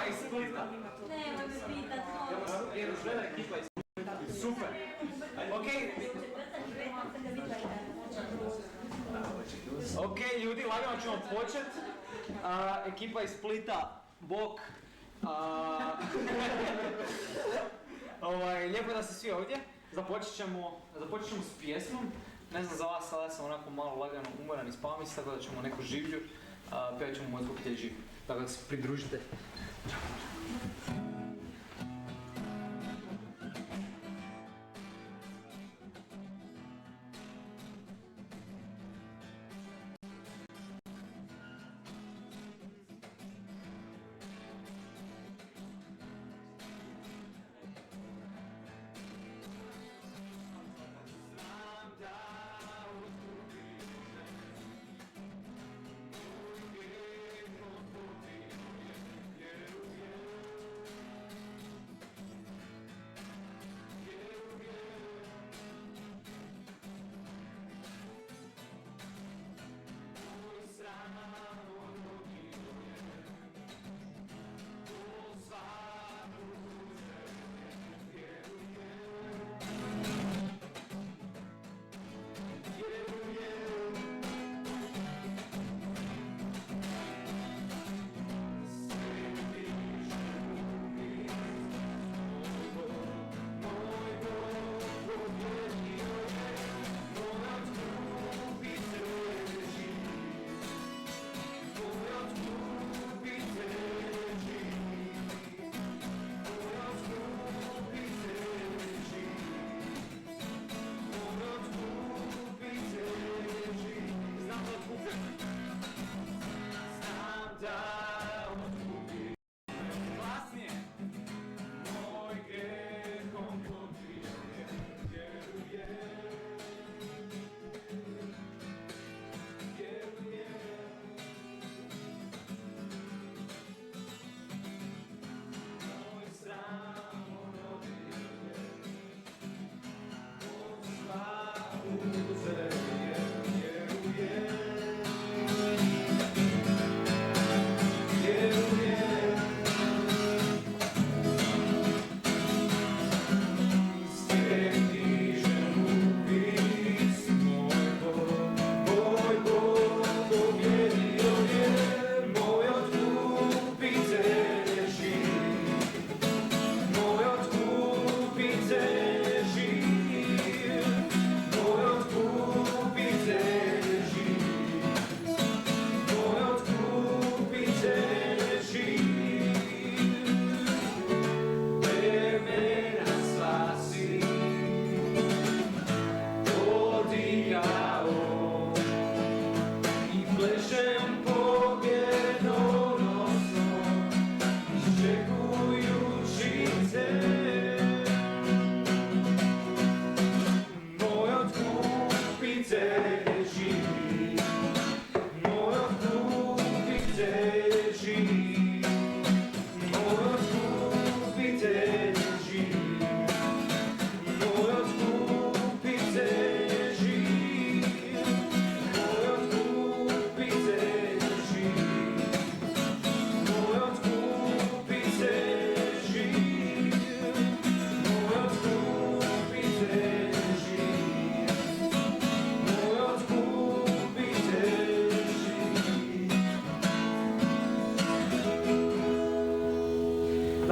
ekipa iz Splita. Nemoj me pitat, Jer žena ekipa iz Splita. Super. Ok, ljudi, lagano ćemo počet. Ekipa iz Splita, bok. Lijepo da ste svi ovdje. Započet ćemo s pjesmom. Ne znam za vas, ali ja sam onako malo lagano umoran i spavnic, tako da ćemo neku življu. Pevat ćemo moj zbog te življu. Tako da se pridružite.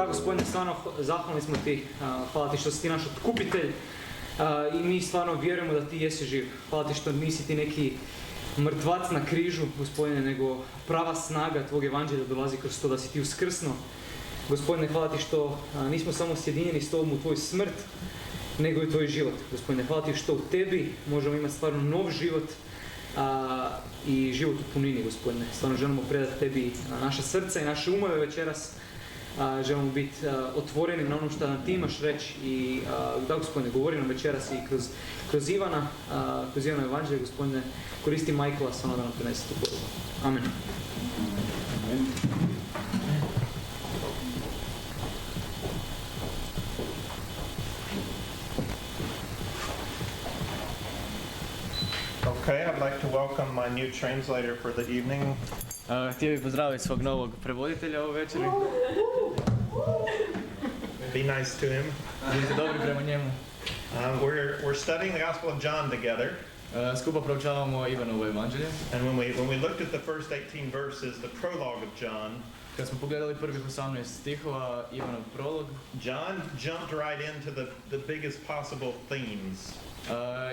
Gospodine, stvarno zahvalni smo ti, hvala ti što si ti naš otkupitelj i mi stvarno vjerujemo da ti jesi živ. Hvala ti što nisi ti neki mrtvac na križu, Gospodine, nego prava snaga tvog evanđelja dolazi kroz to da si ti uskrsno. Gospodine, hvala ti što nismo samo sjedinjeni s tobom u tvoj smrt, nego i u tvoj život. Gospodine, hvala ti što u tebi možemo imati stvarno nov život i život u punini, Gospodine. Stvarno želimo predati tebi naša srca i naše umove večeras. Želimo biti otvoreni na ono što nam ti imaš reći i da, Gospodine, govori nam večeras i kroz Ivana evanđelje, Gospodine, koristi Michaela samo da nam prenese tu poruku. Amen. Okay, I'd like to welcome my new translator for the evening. Htio bih pozdraviti svog novog prevoditelja ovu večeri. Be nice to him. Budite dobri prema njemu. We're studying the Gospel of John together. Skupa proučavamo Ivanovo evanđelje. And when we looked at the first 18 verses, the prologue of John, kad smo pogledali prvih 18 stihova, Ivanov prolog, John jumped right into the biggest possible themes.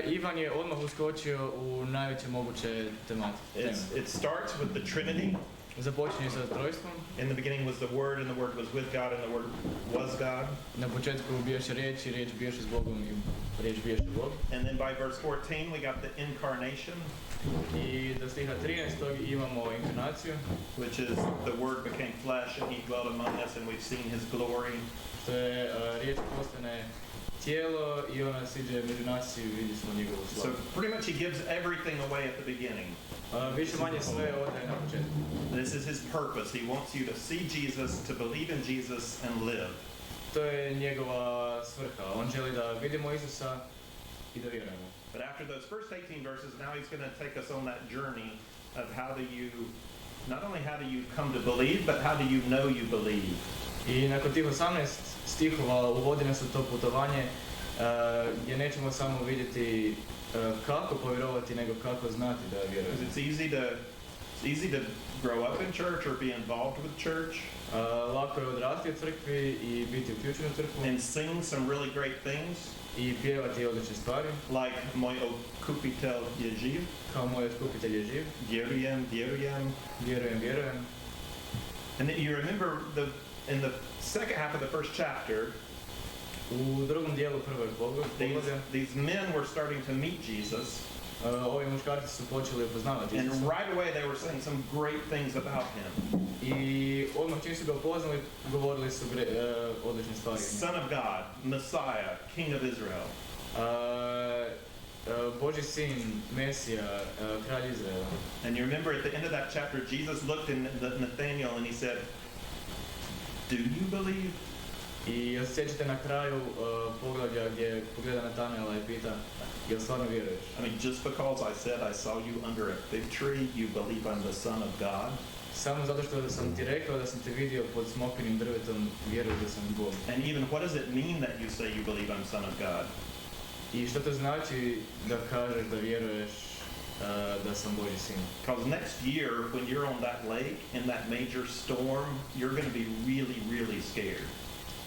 Ivan je odmah uskočio u najveće moguće teme. It starts with the Trinity. Započinje sa trojstvom. In the beginning was the Word, and the Word was with God, and the Word was God. Na početku biješe riječ i riječ biješe s Bogom i riječ biješe Bog. And then by verse 14 we got the incarnation. I do stiha 13. imamo inkarnaciju. Which is the Word became flesh and He dwelt among us, and we've seen His glory. Što je riječ postane tijelo i ona siđe među nas i vidi smo njegovu slavu. So pretty much He gives everything away at the beginning. Više manje sve odaje na početku. This is His purpose. He wants you to see Jesus, to believe in Jesus, and live. To je njegova svrha. On želi da vidimo Isusa i da vjerujemo. But after those first 18 verses, now He's going to take us on that journey of how do you, not only how do you come to believe, but how do you know you believe. I nakon tih 18 stihova uvodi nas u to putovanje gdje nećemo samo vidjeti kako povjerovati, nego kako znati da vjerujemo. It's easy to grow up in church or be involved with church. Lako je odrasti u crkvi i biti uključen u crkvu. And sing some really great things. I pjevati odlične stvari. Like moj okupitelj je živ. Kao moj otkupitelj je živ. Vjerujem, vjerujem. Vjerujem, vjerujem. And then you remember in the second half of the first chapter, u drugom dijelu prvog poglavlja, these men were starting to meet Jesus. Ovi muškarci su počeli upoznavati And Isusa. right away they were saying some great things about Him. I odmah čim su ga upoznali, govorili su odlične stvari. Son of God, Messiah, King of Israel. Božji sin, Mesija, kralj Izraela. And you remember at the end of that chapter, Jesus looked at Nathanael and He said, "Do you believe?" I osjećate na kraju poglavlja gdje pogleda Nathanaela i pita, jel stvarno vjeruješ? I mean, just because I said I saw you under a fig tree, you believe I'm the Son of God? Samo zato što sam ti rekao da sam te vidio pod smokinim drvetom, vjeruješ da sam Bog. And even what does it mean that you say you believe I'm Son of God? I što to znači da kažeš da vjeruješ da sam Božji sin? Because next year, when you're on that lake in that major storm, you're going to be really, really scared.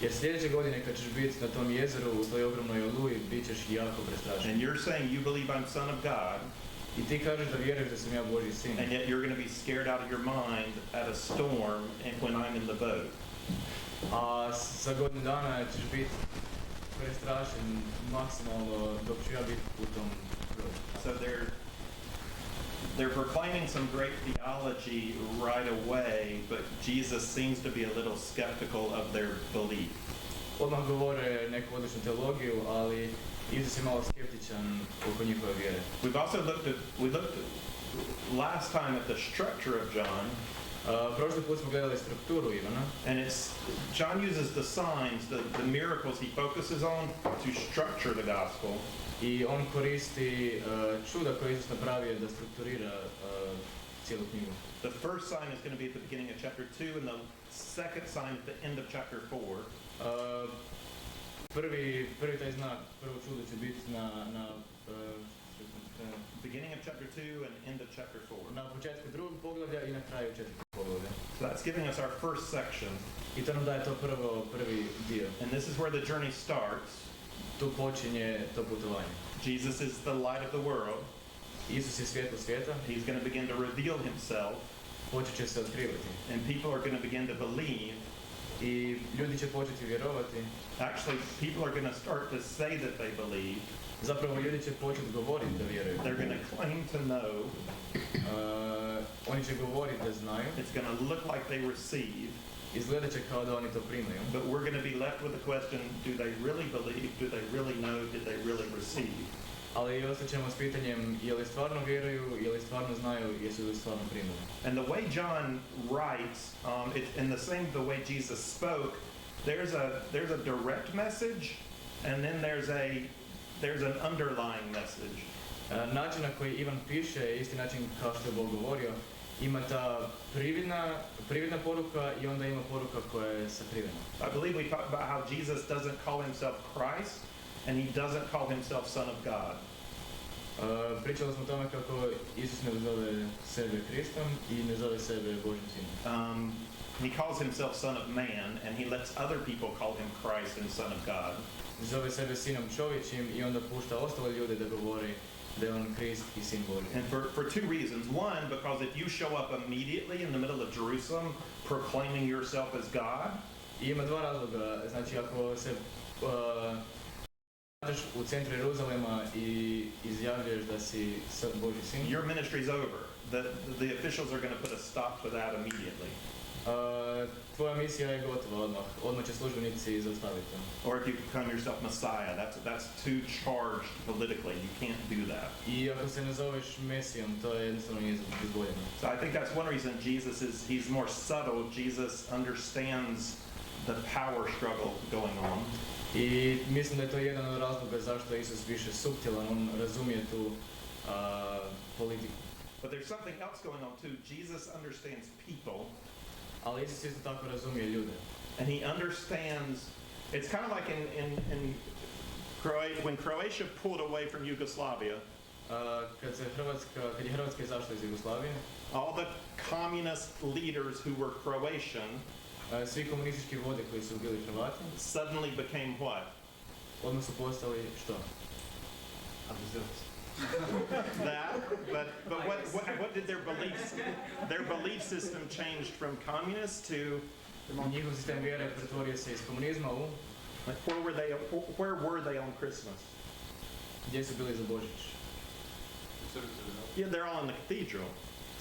Jer sljedeće godine kad ćeš biti na tom jezeru u toj ogromnoj oluji, bit ćeš jako prestrašen. And you're saying you believe I'm Son of God. I ti kažeš da vjeruješ da sam ja Božji sin. And yet you're going to be scared out of your mind at a storm and when I'm in the boat. A za godinu dana ćeš biti prestrašen maksimalno dok ću ja biti u tom brodu. So they're proclaiming some great theology right away, but Jesus seems to be a little skeptical of their belief. Odmah govore neku odličnu teologiju, ali Isus je malo skeptičan oko njihove vjere. We looked at last time at the structure of John. Prošli put smo gledali strukturu Ivana. And John uses the signs, the miracles he focuses on to structure the gospel. I on koristi čuda koje Isus napravio da strukturira cijelu knjigu. The first sign is going to be at the beginning of chapter 2 and the second sign at the end of chapter 4. Prvi taj znak, prvo čudo će biti na beginning of chapter 2 and end of chapter 4. Na početku drugog poglavlja i na kraju četvrtog poglavlja. So that's giving us our first section. I to nam daje to prvi dio. And this is where the journey starts. Tu počinje to putovanje. Jesus is the light of the world. Isus je svjetlo svijeta. He's going to begin to reveal Himself. Počet će se otkrivati. And people are going to begin to believe. I ljudi će početi vjerovati. Actually, people are going to start to say that they believe. Zapravo ljudi će početi govoriti da vjeruju. They're going to claim to know. Oni će govoriti da znaju. It's going to look like they receive. Izgledat će kao da oni to primaju. But we're going to be left with the question, do they really believe? Do they really know? Did they really receive? Ali ostat ćemo s pitanjem, je li stvarno vjeruju, je li stvarno znaju, jesu li stvarno primili. And the way John writes, it's in the same the way Jesus spoke, there's a direct message, and then there's an underlying message. Način na koji Ivan piše je isti način kao što je Bog govorio. Ima ta prividna poruka i onda ima poruka koja je sakrivena. I believe we talked about how Jesus doesn't call himself Christ and he doesn't call himself Son of God. Pričali smo o tome kako Isus ne zove sebe Kristom i ne zove sebe Božim sinom. He calls himself Son of Man and he lets other people call him Christ and Son of God. Zove sebe sinom čovječim i onda pušta ostale ljude da govori da je on Krist i sin Božji. And for two reasons. One, because if you show up immediately in the middle of Jerusalem proclaiming yourself as God, I ima dva razloga. Znači, ako se nađeš u centru Jeruzalema i izjavljuješ da si Božji sin, your ministry's over. The officials are going to put a stop to that immediately. Tvoja misija je gotova odmah. Odmah će službenici zaustaviti. Or if you become yourself Messiah, that's too charged politically. You can't do that. I ako se nazoveš Mesijom, to je jednostavno nije dozvoljeno. So I think that's one reason he's more subtle. Jesus understands the power struggle going on. I mislim da je to jedan od razloga zašto je Isus više suptilan. On razumije tu politiku. But there's something else going on too. Jesus understands people. Ali Isus isto tako razumije ljude. And he understands, it's kind of like in Croatia, when Croatia pulled away from Yugoslavia, kad je Hrvatska izašla iz Jugoslavije, all the communist leaders who were Croatian svi komunistički vode koji su bili Hrvati suddenly became what? odmah su postali što? That, but what did their belief system changed from communist to Njihov sistem vjere pretvorio se iz komunizma u like where were they on Christmas? Gdje su bili za Božić? Yeah, they're all in the cathedral.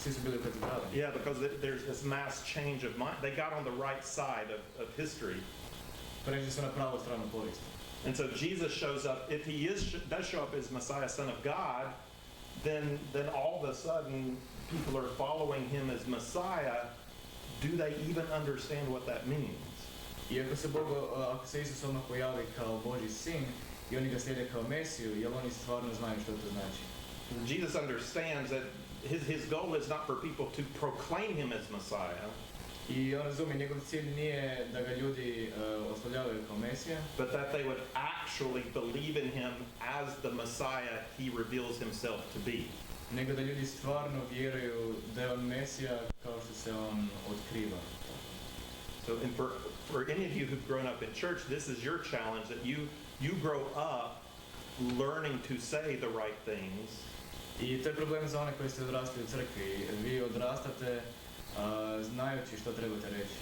Svi su bili u katedrali. Yeah, because there's this mass change of mind. They got on the right side of history. Prešli su na pravu stranu povijesti. And so Jesus shows up. If he does show up as Messiah, Son of God, then all of a sudden people are following him as Messiah. Do they even understand what that means? I ako se Isus odmah pojavi kao Božji sin i oni ga slijede kao Mesiju, jel oni stvarno znaju što to znači? Jesus understands that his goal is not for people to proclaim him as Messiah. I on razumije, njegov cilj nije da ga ljudi oslovljavaju kao Mesija, but that they would actually believe in him as the Messiah he reveals himself to be. Nego da ljudi stvarno vjeruju da je on Mesija kao što se on otkriva. So for any of you who've grown up in church, this is your challenge, that you grow up learning to say the right things. I to je problem za one koji ste odrastali u crkvi. Vi odrastate znajući što trebate reći.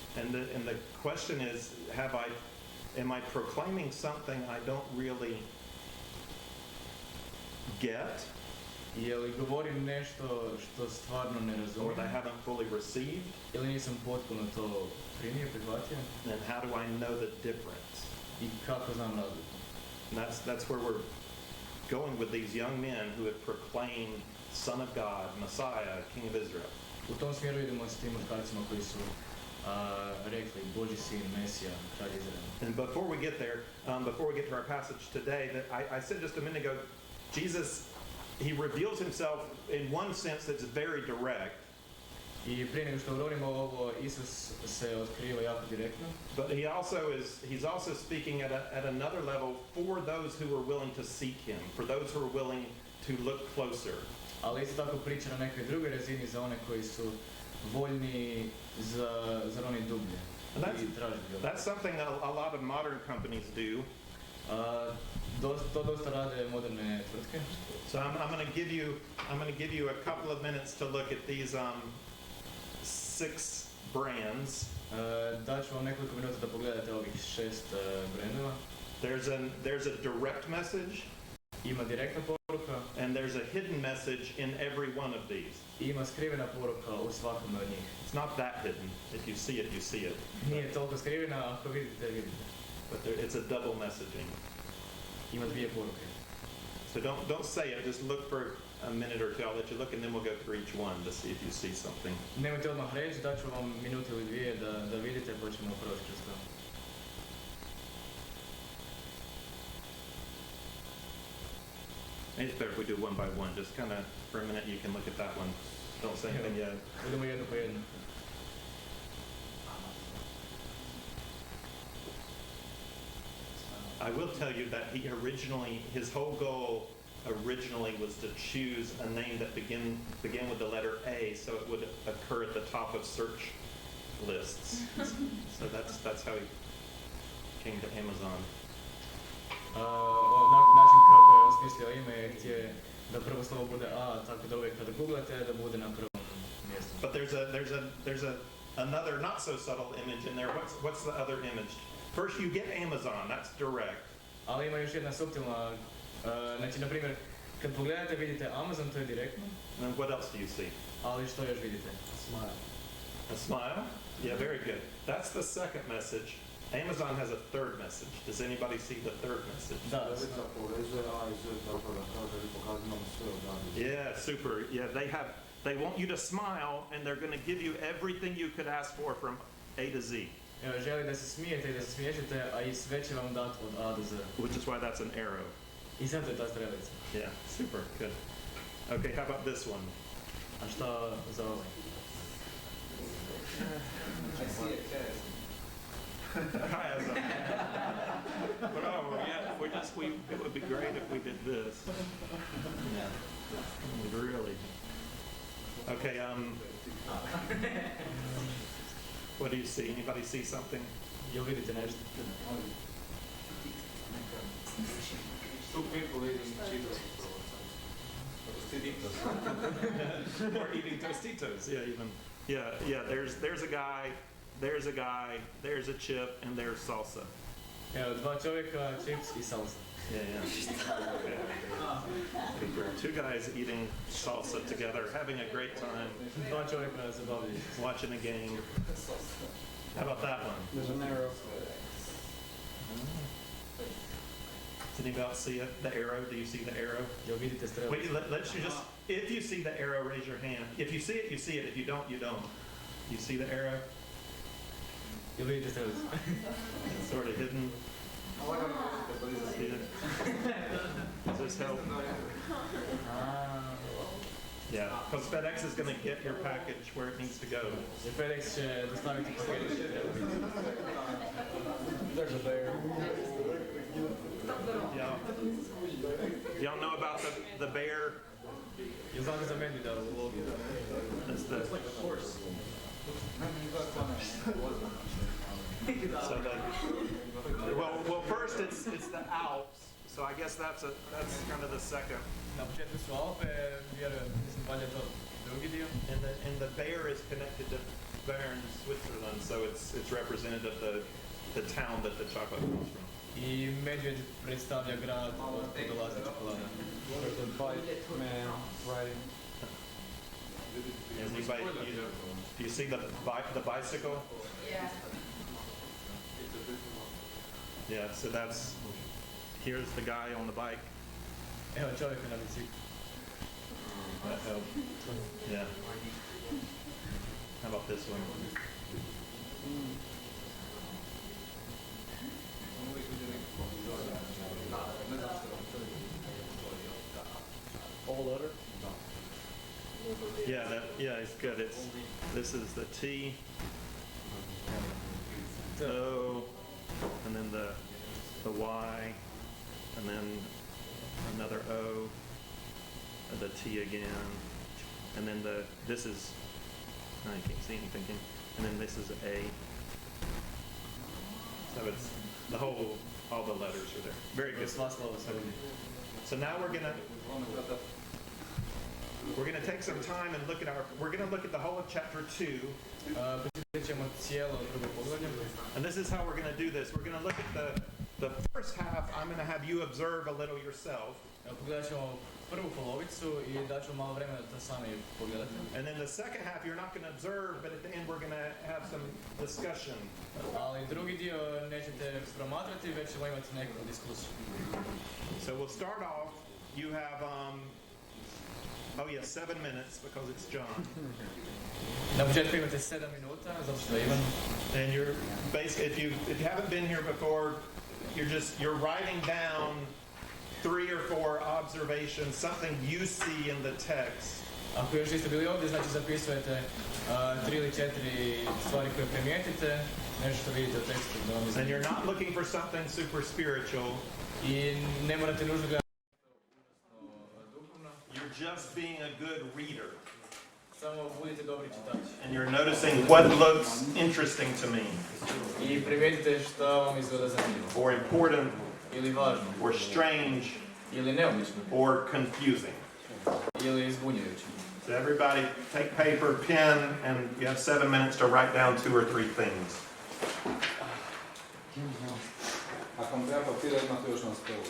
And the question is, am I proclaiming something I don't really get? Je li govorim nešto što stvarno ne Or razumijem? that I haven't fully received? Ili nisam potpuno to primio, prihvatio? And how do I know the difference? I kako znam razliku? And that's where we're going with these young men who have proclaimed Son of God, Messiah, King of Israel. U tom smjeru idemo s tim muškarcima koji su rekli Božji sin, Mesija, kralj Izraela. And before we get there, before we get to our passage today, that I said just a minute ago, Jesus, he reveals himself in one sense that's very direct. I prije nego što govorimo ovo, Isus se otkriva jako direktno. But he's also speaking at another level for those who are willing to seek him, for those who are willing to look closer. Ali isto tako priča na nekoj drugoj razini za one koji su voljni za oni dublje. I tražiti ga. That's something that a lot of modern companies do. To dosta rade moderne tvrtke. So I'm going to give you a couple of minutes to look at these 6 brands. Daću vam nekoliko minuta da pogledate ovih 6 brendova. There's a direct message. Ima direktna poruka. And there's a hidden message in every one of these. I ima skrivena poruka u svakom od njih. It's not that hidden. If you see it, you see it. Nije toliko skrivena, ako vidite, vidite. But it's a double messaging. Ima dvije poruke. So don't say it. Just look for a minute or two. I'll let you look, and then we'll go through each one to see if you see something. Nemojte odmah reći, daću vam minutu ili dvije da vidite, pa ćemo proći kroz to. Maybe it's better if we do one by one. Just kind of for a minute, you can look at that one. Don't say anything yet. Idemo jedno po jedno. I will tell you that his whole goal originally was to choose a name that began with the letter A, so it would occur at the top of search lists. So that's how he came to Amazon. Način kako je osmislio ime je htio da prvo slovo bude A, tako da uvijek kada googlate da bude na prvom mjestu. But there's another not so subtle image in there. What's the other image? First you get Amazon, that's direct. Ali ima još jedna suptilna, znači na primjer kad pogledate vidite Amazon, to je direktno. And what else do you see? Ali što još vidite? Smile. A smile? Yeah, very good. That's the second message. Amazon has a third message. Does anybody see the third message? Da. Yeah, super. Yeah, they want you to smile and they're going to give you everything you could ask for from A to Z. Želi da se smijete i da se smiješite, a i sve će vam dati od A do Z. Which is why that's an arrow. I zato je ta strelica. Yeah, super, good. Okay, how about this one? A šta za ovaj? I see a cat. Bravo, yeah, it would be great if we did this. Really. Okay, what do you see? Anybody see something? Jel vidite nešto? Two people eating Cheetos. Tostitos. Or eating Tostitos, yeah, even. Yeah, there's a guy, there's a chip, and there's salsa. Evo, dva čovjeka, chips i salsa. Yeah. Two guys eating salsa together, having a great time, Dva čovjeka se bavljaju. watching a game. How about that one? There's an arrow. Does anybody else see it? The arrow? Do you see the arrow? Jel vidite strelicu? Wait, let's you just, if you see the arrow, raise your hand. If you see it, you see it. If you don't, you don't. You see the arrow? Jel vidite strelicu? It's sort of hidden. See it? Does this help? Yeah, because FedEx is going to get your package where it needs to go. Jer FedEx će dostaviti paket. There's a bear. Yeah. Y'all know about the bear? Jel znate za meni da u logu? That's the, so well, first it's the Alps. So I guess that's kind of the second. Na početku su Alpe, vjerujem, mislim, valjda to drugi dio. And the bear is connected to Bern, Switzerland, so it's representative of the town that the chocolate comes from. I medvjed predstavlja grad od kod dolazi čokolada. There's a bike man riding. Do you see the bicycle? Yeah. Yeah, so here's the guy on the bike. Evo čovjeka na biciklu. That helped. Yeah. How about this one? All letter? Yeah, it's good. This is the T, O, and then the Y, and then another O, and the T again, and then this is, I can't see anything, and then this is A. So it's all the letters are there. Very good. Sva slova su ovdje. So now we're gonna take some time and we're gonna look at the whole of chapter 2. Pročitat ćemo cijelo drugo poglavlje. And this is how we're gonna do this. We're gonna look at the first half. I'm gonna have you observe a little yourself. Pogledat ćemo prvu polovicu i dat ću malo vremena da sami pogledate. And then the second half you're not gonna observe, but at the end we're gonna have some discussion. Ali drugi dio nećete promatrati, već ćemo imati neku diskusiju. So we'll start off. You have 7 minutes because it's John. Na početku imate 7 minuta, zato što je Ivan. And you're basically, if you haven't been here before, you're writing down 3 or 4 observations, something you see in the text, Ako još niste bili ovdje, znači zapisujete 3 ili 4 stvari koje primijetite, nešto što vidite u tekstu da vam and izgleda. you're not looking for something super spiritual, I ne morate nužno gledati duhovno, you're just being a good reader. samo budite dobri čitači. And you're noticing what looks interesting to me, I primijetite što vam izgleda zanimljivo, or important, ili važno, or strange, ili neobično, or confusing. ili zbunjujuće. So everybody take paper, pen, and you have 7 minutes to write down 2 or 3 things. Ako vam treba papira, imate još na stolu.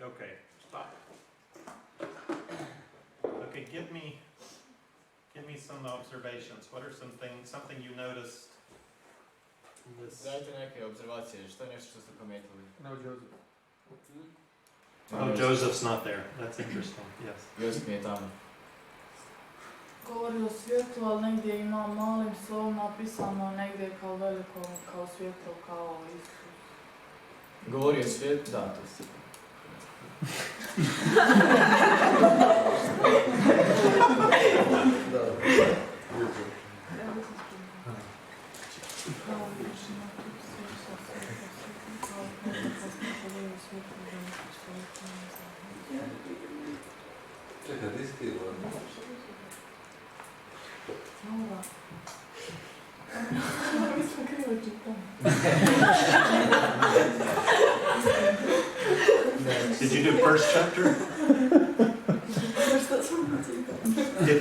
Okay, stop. Okay, give me some observations. What are something you noticed in this? Dajte neke observacije, što je nešto što ste primijetili? No Joseph. Oh, Joseph's not there. That's interesting, yes. Josip mi je tamo. Govori o svijetu, ali negdje ima malim slovom napisano, negdje kao veliko, kao svjetlo, kao Isus. Govori o svijetu, da, to si. Čekaj, di si ti? Mi smo krivo čitali. Did you do first chapter?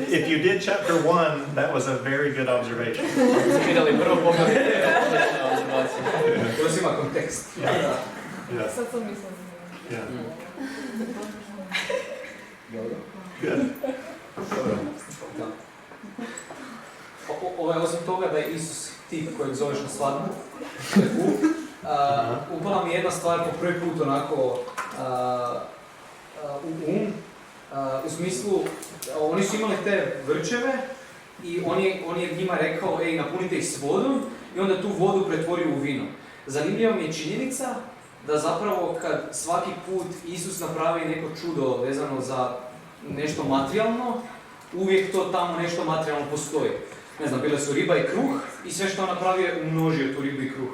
If you did chapter 1, that was a very good observation. Vidjeli prvo poglavlje, odlična observacija. To si ima kontekst. Yeah. Sad sam mislim. Yeah. Dobro. Good. Osim toga da je Isus tip kojeg zoveš na svadbu, upala mi je jedna stvar po prvi put onako u smislu, oni su imali te vrčeve i on je njima rekao, ej, napunite ih s vodom i onda tu vodu pretvorio u vino. Zanimljiva mi je činjenica da zapravo kad svaki put Isus napravi neko čudo vezano za nešto materijalno, uvijek to tamo nešto materijalno postoji. Ne znam, bile su riba i kruh i sve što on napravio je umnožio tu ribu i kruh.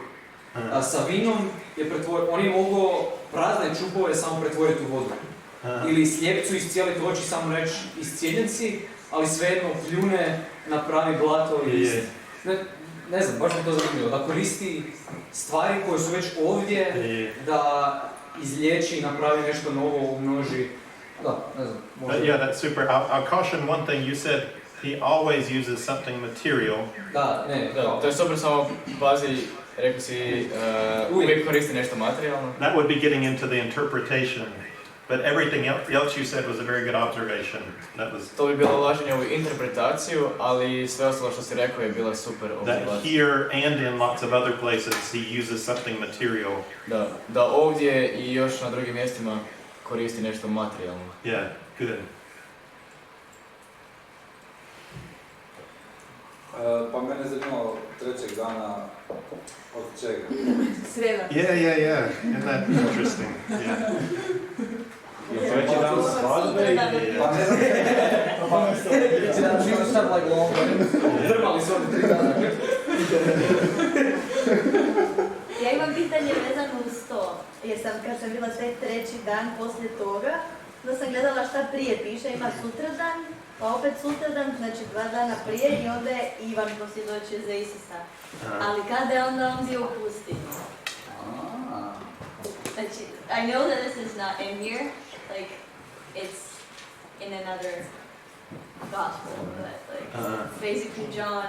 A sa vinom je on je mogao prazne čupove samo pretvoriti u vodu. Ili slijepcu iscijeliti oči, samo reći iscijeljen si, ali svejedno pljune, napravi blato i ne znam, baš mi to zanimljivo, da koristi stvari koje su već ovdje, da izliječi i napravi nešto novo, umnoži. Da, ne znam, možda. Yeah, that's super. I'll caution one thing. You said he always uses something material. Da, ne, Da, to je super, samo pazi, rekao si, uvijek koristi nešto materijalno. That would be getting into the interpretation. But everything else you said was a very good observation. To bi bilo ulaženje u interpretaciju, ali sve ostalo što si rekao je bila super That observacija. here and in lots of other places he uses something material. Da ovdje i još na drugim mjestima koristi nešto materijalno. Yeah, good. Pa mene zanimalo trećeg dana od čega? Srijeda. Yeah. Isn't that interesting? Yeah. Treći dan svadbe ili... Pa ne znam. Treći dan život sad like long way. Drmali su oni 3 dana. Ja imam pitanje vezano uz to, jer kad sam bila taj treći dan poslije toga, onda sam gledala šta prije piše, ima sutradan, pa opet sutradan, znači 2 dana prije i onda je Ivan posvjedočio za Isusa. Ali kada je onda on bio u pustinji? Znači, I know that this is not in here, like, it's in another gospel, but like, basically John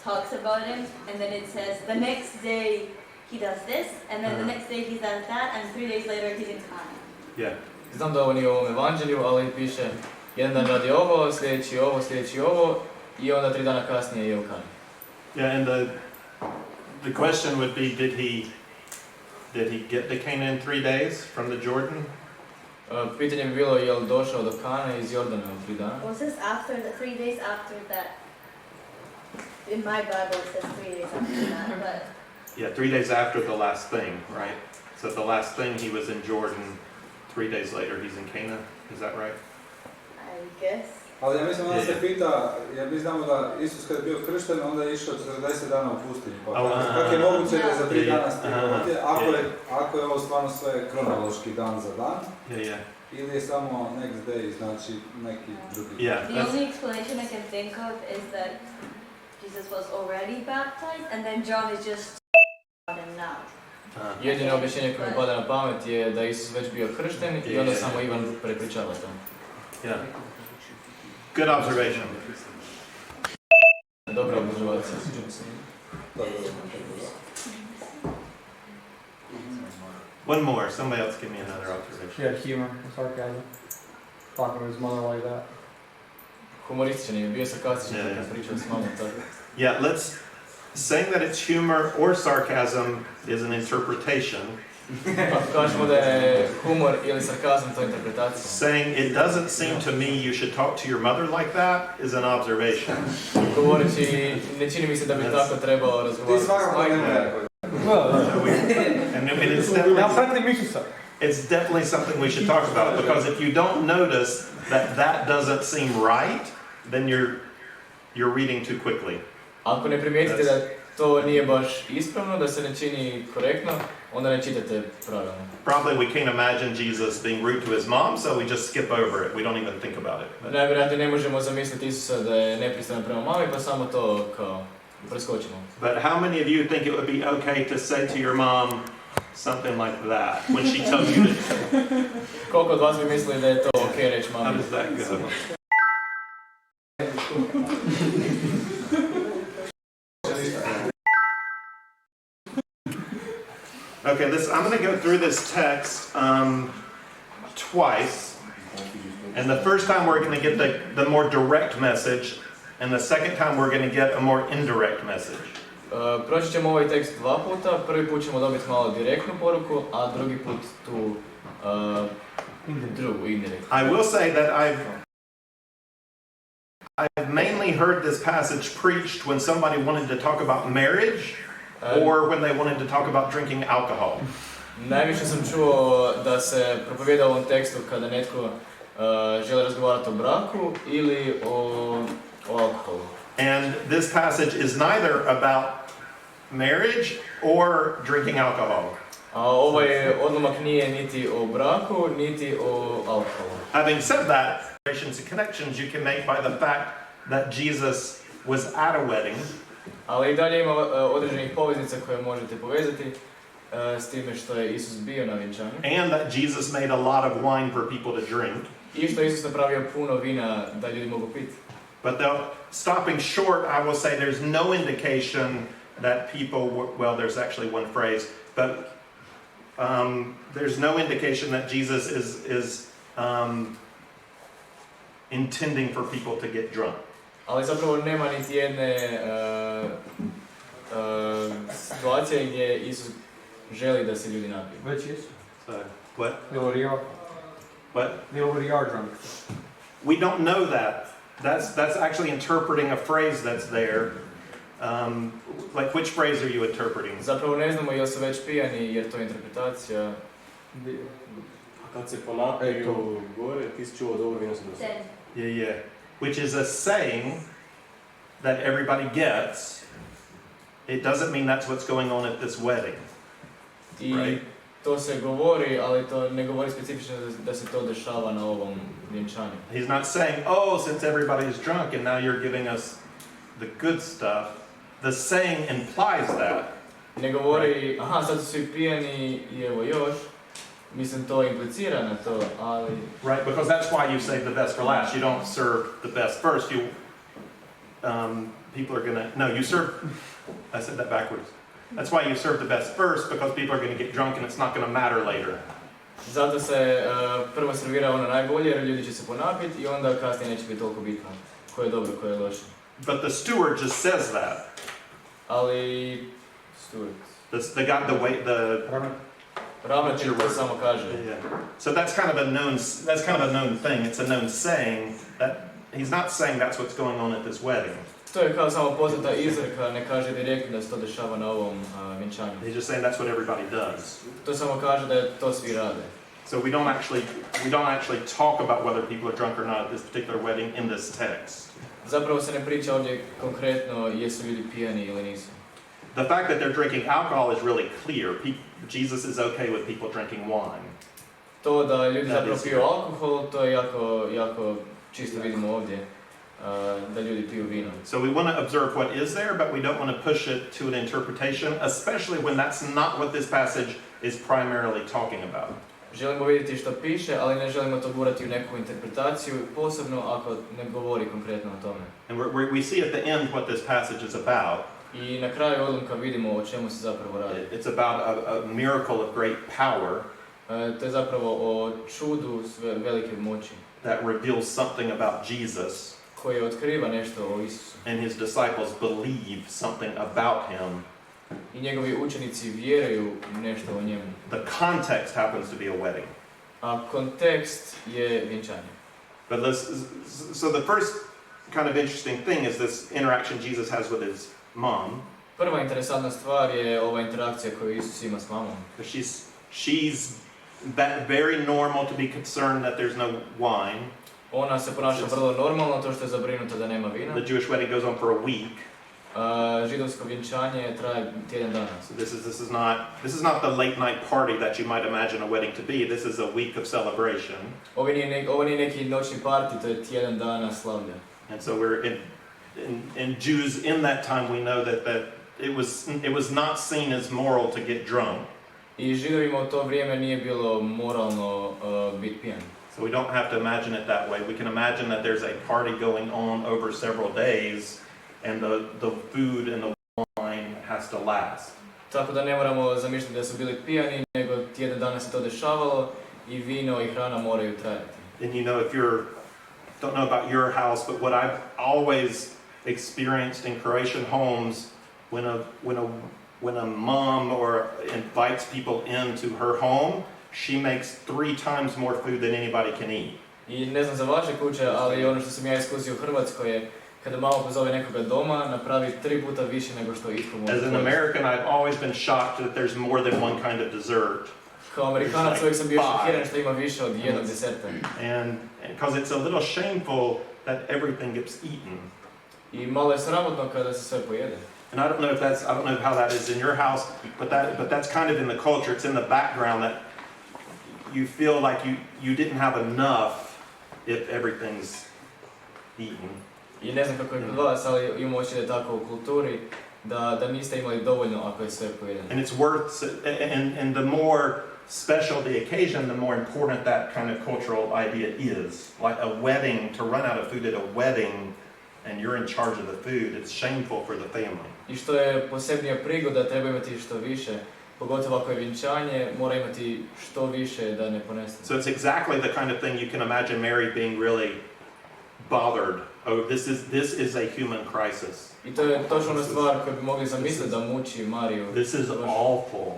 talks about him, and then it says the next day he does this, and then the next day he does that, and 3 days later he's in Cana. Yeah. Znam da ovo nije u ovom evanđelju, ali piše jedan dan radi ovo, sljedeći ovo i onda 3 dana kasnije je u Kani. Yeah, and the question would be, did he get to Canaan in 3 days from the Jordan? Pitanje bi bilo je li došao do Kane iz Jordana u 3 dana? Well, it says after the 3 days after that. In my Bible it says 3 days after that, but... Yeah, 3 days after the last thing, right? So the last thing he was in Jordan, 3 days later he's in Cana, is that right? I guess. Ali ja mislim da se pita, jer mi znamo da Isus kad je bio kršten, onda je išao 40 dana u pustinju. Pa kako je moguće da za 3 dana stigao ovdje, ako je ovo stvarno sve kronološki dan za dan, ili je samo next day, znači neki drugi. Yeah. The only explanation I can think of is that Jesus was already baptized, and then John is just on him now. Jedino objašnjenje koje mi pada na pamet je da Isus već bio kršten i onda samo Ivan prepričava to. Yeah. Good observation. Dobra observacija. One more. Somebody else give me another observation. He had humor and sarcasm. Talking to his mother like that. Humorističan je, bio sarkastičan Yeah, kad yeah. pričao s mamom tako. Yeah, saying that it's humor or sarcasm is an interpretation. Ako kažemo da je humor ili sarkazam, to je interpretacija. Saying it doesn't seem to me you should talk to your mother like that is an observation. Govoreći, ne čini mi se da bi tako trebao Ti razgovarati s svakako majkom. ne rekao. And it's definitely something we should talk about, because if you don't notice that doesn't seem right, then you're reading too quickly. Ako ne primijetite da to nije baš ispravno, da se ne čini korektno, onda ne čitate pravilno. Probably we can't imagine Jesus being rude to his mom, so we just skip over it. We don't even think about it. Najvjerojatnije ne možemo zamisliti Isusa da je nepristojan prema mami, pa samo to kao preskočimo. But how many of you think it would be okay to say to your mom something like that when she tells you to? Koliko od vas bi mislili da je to okej reći How mami? does that go? Okay, I'm going to go through this text twice. And the first time we're going to get the more direct message, and the second time we're going to get a more indirect message. Proći ćemo ovaj tekst dva puta, prvi put ćemo dobiti malo direktnu poruku, a drugi put tu drugu, indirektnu. I will say that I've mainly heard this passage preached when somebody wanted to talk about marriage or when they wanted to talk about drinking alcohol. Najviše sam čuo da se propovijeda u ovom tekstu kada netko želi razgovarati o braku ili o alkoholu. And this passage is neither about marriage or drinking alcohol. A ovaj odlomak nije niti o braku, niti o alkoholu. Having said that, relations and connections you can make by the fact that Jesus was at a wedding. Ali i dalje ima određenih poveznica koje možete povezati s time što je Isus bio na vjenčanju. And that Jesus made a lot of wine for people to drink. I što je Isus napravio puno vina da ljudi mogu piti. But stopping short, I will say there's no indication that people, well, there's actually one phrase, but there's no indication that Jesus is intending for people to get drunk. Ali zapravo nema niti jedne situacije gdje Isus želi da se ljudi napiju. Već jesu. So, what? They already are. What? They already are drunk. We don't know that. That's actually interpreting a phrase that's there. Like, which phrase are you interpreting? Zapravo ne znamo jel su već pijani jer to je interpretacija. A kad se ponapiju gore, ti si čuo dobro vino sam dosta. Yeah. Which is a saying that everybody gets. It doesn't mean that's what's going on at this wedding. I Right. to se govori, ali to ne govori specifično da se to dešava na ovom vjenčanju. He's not saying, oh, since everybody is drunk and now you're giving us the good stuff. The saying implies that. Ne govori, aha, sad su svi pijani i evo još. Mislim, to implicira na to, ali... Right, because that's why you save the best for last. You don't serve the best first. People are gonna, no, you serve, I said that backwards. That's why you serve the best first, because people are gonna get drunk and it's not gonna matter later. Zato se prvo servira ono najbolje jer ljudi će se ponapiti i onda kasnije neće biti toliko bitno ko je dobro, ko je loše. But the steward just says that. Ali... Steward. The guy, the Ravnatelj to samo kaže. Yeah. So that's kind of a known thing. It's a known saying that he's not saying that's what's going on at this wedding. To je kao samo poznata izreka, ne kaže direktno da se to dešava na ovom vjenčanju. He's just saying that's what everybody does. To samo kaže da to svi rade. So we don't actually talk about whether people are drunk or not at this particular wedding in this text. Zapravo se ne priča ovdje konkretno jesu ljudi pijani ili nisu. The fact that they're drinking alcohol is really clear. Jesus is okay with people drinking wine. To da ljudi zapravo piju alkohol, to je jako čisto vidimo ovdje, da ljudi piju vino. So we want to observe what is there, but we don't want to push it to an interpretation, especially when that's not what this passage is primarily talking about. Želimo vidjeti što piše, ali ne želimo to gurati u neku interpretaciju, posebno ako ne govori konkretno o tome. And we see at the end what this passage is about. I na kraju odlomka vidimo o čemu se zapravo radi. It's about a miracle of great power To je zapravo o čudu velike moći that reveals something about Jesus, koji otkriva nešto o Isusu. and his disciples believe something about him. I njegovi učenici vjeruju nešto o njemu. The context happens to be a wedding. A kontekst je vjenčanje. But so the first kind of interesting thing is this interaction Jesus has with his mom. Prva interesantna stvar je ova interakcija koju Isus ima s mamom. She's that very normal to be concerned that there's no wine. Ona se ponaša vrlo normalno, to što je zabrinuta da nema vina. The Jewish wedding goes on for a week. Židovsko vjenčanje traje tjedan dana. So this is not the late night party that you might imagine a wedding to be. This is a week of celebration. Ovo nije neki noćni party, to je tjedan dana slavlja. And so we're in Jews in that time we know that it was not seen as moral to get drunk. I Židovima u to vrijeme nije bilo moralno biti pijan. So we don't have to imagine it that way. We can imagine that there's a party going on over several days and the food and the wine has to last. Tako da ne moramo zamišljati da su bili pijani, nego tjedan dana se to dešavalo i vino i hrana moraju trajati. And you know, if don't know about your house, but what I've always experienced in Croatian homes, when a mom invites people into her home, she makes 3 times more food than anybody can eat. I ne znam za vaše kuće, ali ono što sam ja iskusio u Hrvatskoj je kada mama pozove nekoga doma, napravi 3 puta više nego što itko može. As an American, I've always been shocked that there's more than one kind of dessert. Kao Amerikanac uvijek sam bio šokiran što ima više od jednog deserta. And because it's a little shameful that everything gets eaten. I malo je sramotno kada se sve pojede. And I don't know how that is in your house, but that's kind of in the culture. It's in the background that you feel like you didn't have enough if everything's eaten. I ne znam kako je kod vas, ali imamo oči da je tako u kulturi, da niste imali dovoljno ako je sve pojedeno. And it's and the more special the occasion, the more important that kind of cultural idea is. Like a wedding, to run out of food at a wedding, and you're in charge of the food, it's shameful for the family. I što je posebnija prigoda, treba imati što više. Pogotovo ako je vjenčanje, mora imati što više da ne ponese. So it's exactly the kind of thing you can imagine Mary being really bothered. Oh, this is a human crisis. I to je točno ona stvar koju bi mogli zamisliti da muči Mariju. This is awful.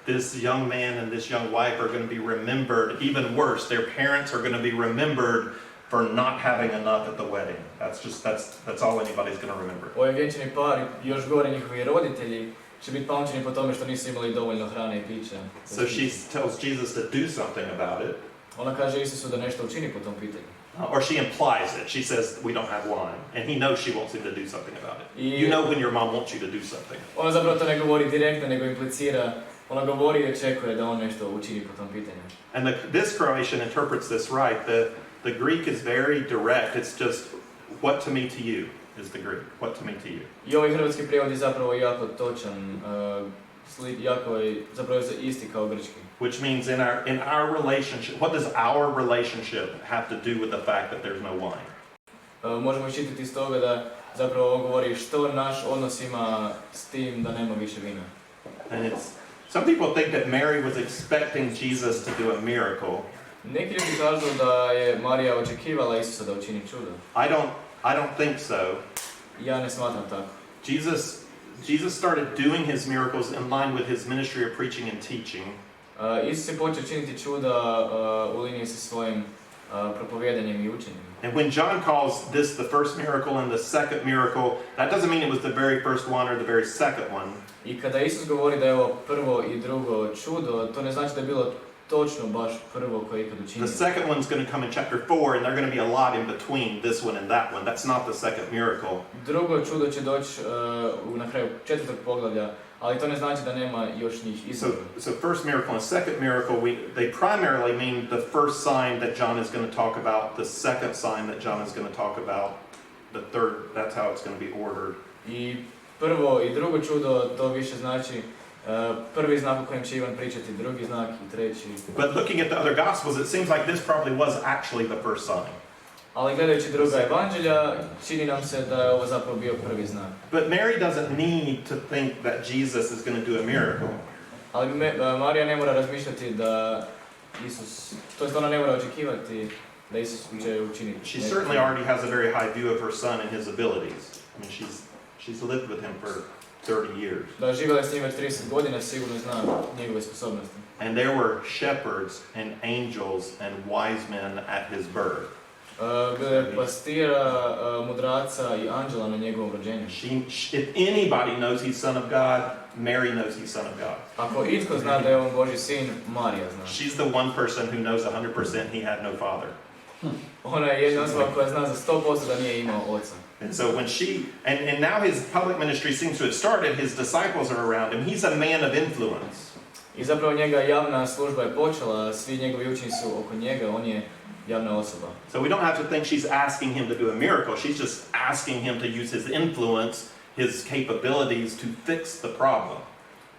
This young man and this young wife are going to be remembered, even worse, their parents are going to be remembered for not having enough at the wedding. That's all anybody's going to remember. Ovaj vjenčani par, još gore njihovi roditelji, će biti pamćeni po tome što nisu imali dovoljno hrane i pića. So she tells Jesus to do something about it. Ona kaže Isusu da nešto učini po tom pitanju. Or she implies it. She says, we don't have wine. And he knows she wants him to do something about it. You know when your mom wants you to do something. Ona zapravo to ne govori direktno, nego implicira. Ona govori i očekuje da on nešto učini po tom pitanju. And this Croatian interprets this right. The Greek is very direct. It's just, what to me to you is the Greek. What to me to you. I ovaj hrvatski prijevod je zapravo jako točan. Jako je zapravo isti kao grčki. Which means in our relationship, what does our relationship have to do with the fact that there's no wine? Možemo čitati iz toga da zapravo ovo govori što naš odnos ima s tim da nema više vina. And some people think that Mary was expecting Jesus to do a miracle. Neki ljudi kažu da je Marija očekivala Isusa da učini čudo. I don't think so. Ja ne smatram tako. Jesus started doing his miracles in line with his ministry of preaching and teaching. Isus je počeo činiti čuda u liniji sa svojim propovjedanjem i učenjem. And when John calls this the first miracle and the second miracle, that doesn't mean it was the very first one or the very second one. I kada Isus govori da je ovo prvo i drugo čudo, to ne znači da je bilo točno baš prvo koje je ikad učinio. The second one's going to come in chapter 4, and there're going to be a lot in between this one and that one. That's not the second miracle. Drugo čudo će doći na kraju 4. poglavlja, ali to ne znači da nema još njih iza. So first miracle and second miracle, they primarily mean the first sign that John is going to talk about, the second sign that John is going to talk about, the third. That's how it's going to be ordered. I prvo i drugo čudo to više znači prvi znak o kojem će Ivan pričati, drugi znak i treći. But looking at the other Gospels, it seems like this probably was actually the first sign. Ali gledajući druga evanđelja, čini nam se da je ovo zapravo bio prvi znak. But Mary doesn't need to think that Jesus is going to do a miracle. Ali Marija ne mora razmišljati da Isus, to jest ona ne mora očekivati da Isus će učiniti. She certainly already has a very high view of her son and his abilities. I mean, she's lived with him for 30 years. Da, živjela je s njim već 30 godina, sigurno zna njegove sposobnosti. And there were shepherds and angels and wise men at his birth. Bilo je pastira, mudraca I anđela na njegovom rođenju. If anybody knows he's son of God, Mary knows he's son of God. Ako itko zna da je on Božji sin, Marija zna. She's the one person who knows 100% he had no father. Ona je jedna osoba koja zna za 100% da nije imao oca. And so when and now his public ministry seems to have started, his disciples are around him. He's a man of influence. I zapravo njega javna služba je počela, svi njegovi učenici su oko njega, on je javna osoba. So we don't have to think she's asking him to do a miracle. She's just asking him to use his influence, his capabilities to fix the problem.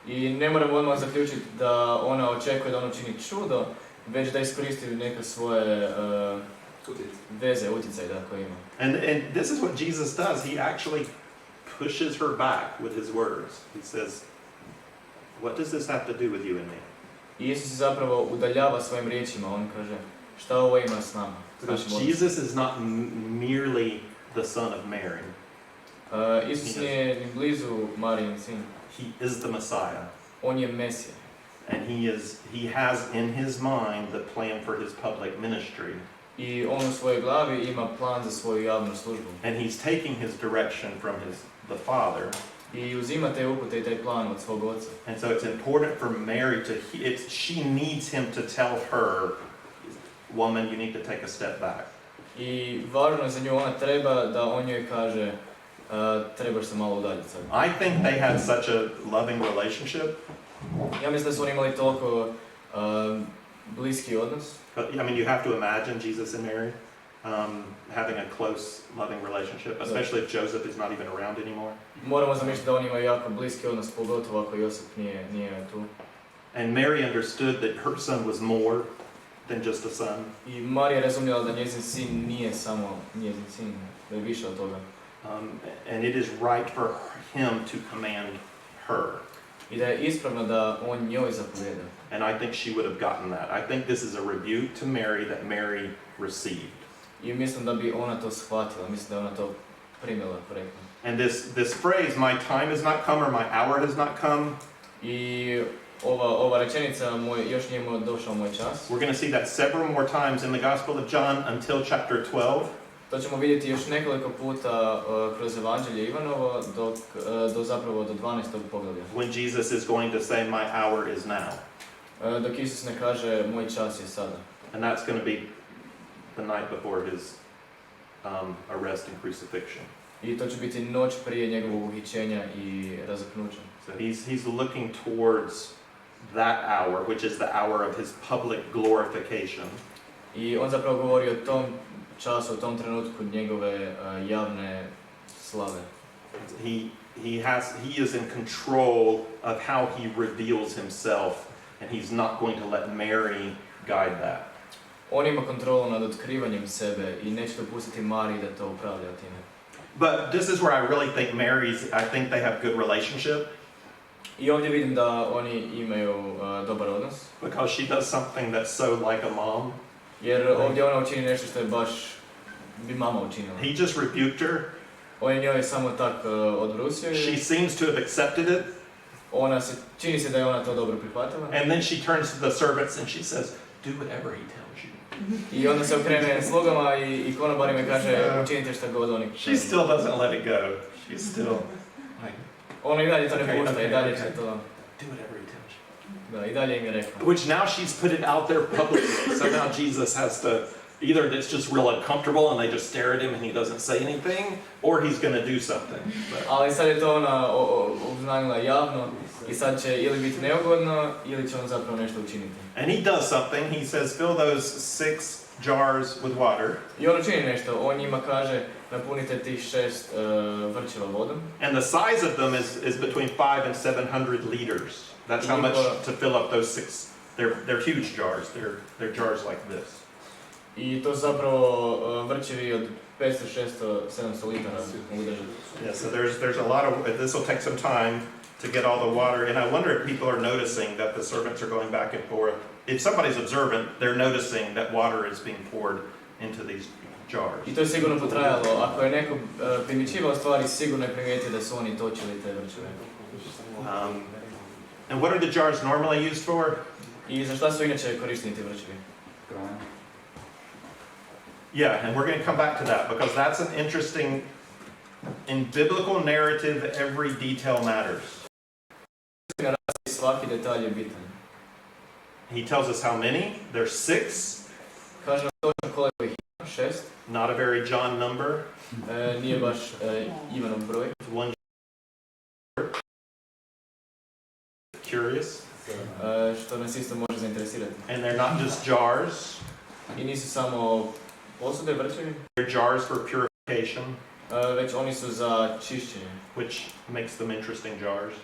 I ne moramo odmah zaključiti da ona očekuje da on učini čudo, već da iskoristi neke svoje veze, utjecaj da koje ima. And this is what Jesus does. He actually pushes her back with his words. He says, "What does this have to do with you and me?" I Isus se zapravo udaljava svojim riječima, on kaže, šta ovo ima s nama? Jesus is not merely the son of Mary. Isus nije ni blizu Marijin sin. He is the Messiah. On je Mesija. And he has in his mind the plan for his public ministry. I on u svojoj glavi ima plan za svoju javnu službu. And he's taking his direction from the Father. I uzima te upute I taj plan od svog oca. And so it's important for Mary she needs him to tell her, woman, you need to take a step back. I važno je za nju, ona treba da on joj kaže, trebaš se malo udaljiti sad. I think they had such a loving relationship. Ja mislim da su oni imali toliko bliski odnos. But I mean, you have to imagine Jesus and Mary having a close, loving relationship, especially if Joseph is not even around anymore. Moramo zamisliti da oni imaju jako bliski odnos, pogotovo ako Josip nije tu. And Mary understood that her son was more than just a son. I Marija razumjela da njezin sin nije samo njezin sin, da je više od toga. And it is right for him to command her. I da je ispravno da on njoj zapovjeda. And I think she would have gotten that. I think this is a rebuke to Mary that Mary received. I mislim da bi ona to shvatila, mislim da je ona to primila korektno. And this phrase, my time has not come or my hour has not come. I ova rečenica, još nije došao moj čas. We're going to see that several more times in the Gospel of John until chapter 12. To ćemo vidjeti još nekoliko puta kroz Evanđelje Ivanovo do zapravo do 12. poglavlja. When Jesus is going to say, my hour is now. Dok Isus ne kaže, moj čas je sada. And that's going to be the night before his arrest and crucifixion. I to će biti noć prije njegovog uhićenja I razapnuća. So he's looking towards that hour, which is the hour of his public glorification. I on zapravo govori o tom času, o tom trenutku njegove javne slave. He is in control of how he reveals himself, and he's not going to let Mary guide that. On ima kontrolu nad otkrivanjem sebe I neće dopustiti Mariji da to upravlja time. But this is where I really think I think they have good relationship. I ovdje vidim da oni imaju dobar odnos. Because she does something that's so like a mom. Jer ovdje ona učini nešto što je baš bi mama učinila. He just rebuked her. On je njoj samo tak odbrusio. She seems to have accepted it. Čini se da je ona to dobro prihvatila. And then she turns to the servants and she says, do whatever he tells you. I onda se okrene slugama I konobarima I kaže, učinite šta god oni. She still doesn't let it go. She's still like, ona I dalje to ne pušta, I dalje će to. Do whatever he tells you. Da, I dalje im je rekla. Which now she's put it out there publicly. So now Jesus has to, either it's just real uncomfortable and they just stare at him and he doesn't say anything, or he's going to do something. Ali sad je to ona obznanila javno I sad će ili biti neugodno ili će on zapravo nešto učiniti. And he does something. He says, fill those 6 jars with water. I on učini nešto. On njima kaže, napunite tih 6 vrčeva vodom. And the size of them is between 500 and 700 liters. That's how much to fill up those 6. They're huge jars. They're jars like this. I to zapravo vrčevi od 500, 600, 700 litara mogu držati. Yeah, so there's a lot of, this will take some time to get all the water, and I wonder if people are noticing that the servants are going back and forth. If somebody's observant, they're noticing that water is being poured into these jars. I to je sigurno potrajalo. Ako je neko primjećivao stvari, sigurno je primijetio da su oni točili te vrčeve. And what are the jars normally used for? I za šta su inače korišteni ti vrčevi? Yeah, and we're going to come back to that because that's an interesting, in biblical narrative, every detail matters. Svaki detalj je bitan. He tells us how many. There's 6. Kaže nam točno koliko ih ima, 6. Not a very John number. Nije baš Ivanov broj. One. Curious. Što nas isto može zainteresirati. And they're not just jars. I nisu samo posude vrčevi. They're jars for purification. Već oni su za čišćenje. Which makes them interesting jars.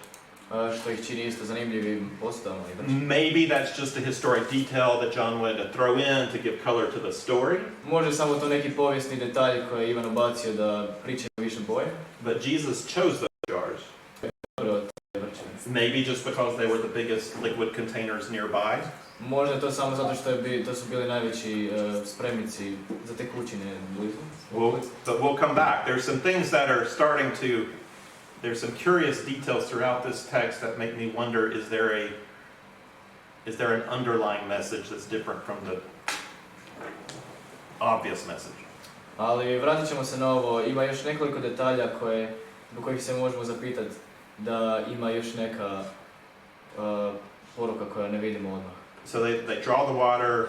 Što ih čini isto zanimljivim posudama i vrčevima. Maybe that's just a historic detail that John wanted to throw in to give color to the story. Može samo to neki povijesni detalj koji je Ivan ubacio da priče više boje. But Jesus chose those jars. Maybe just because they were the biggest liquid containers nearby. Možda to samo zato što to su bili najveći spremnici za tekućine blizu. But we'll come back. There's some things that are starting to, there's some curious details throughout this text that make me wonder, is there an underlying message that's different from the obvious message? Ali vratit ćemo se na ovo. Ima još nekoliko detalja do kojih se možemo zapitati da ima još neka poruka koja ne vidimo odmah. So they draw the water.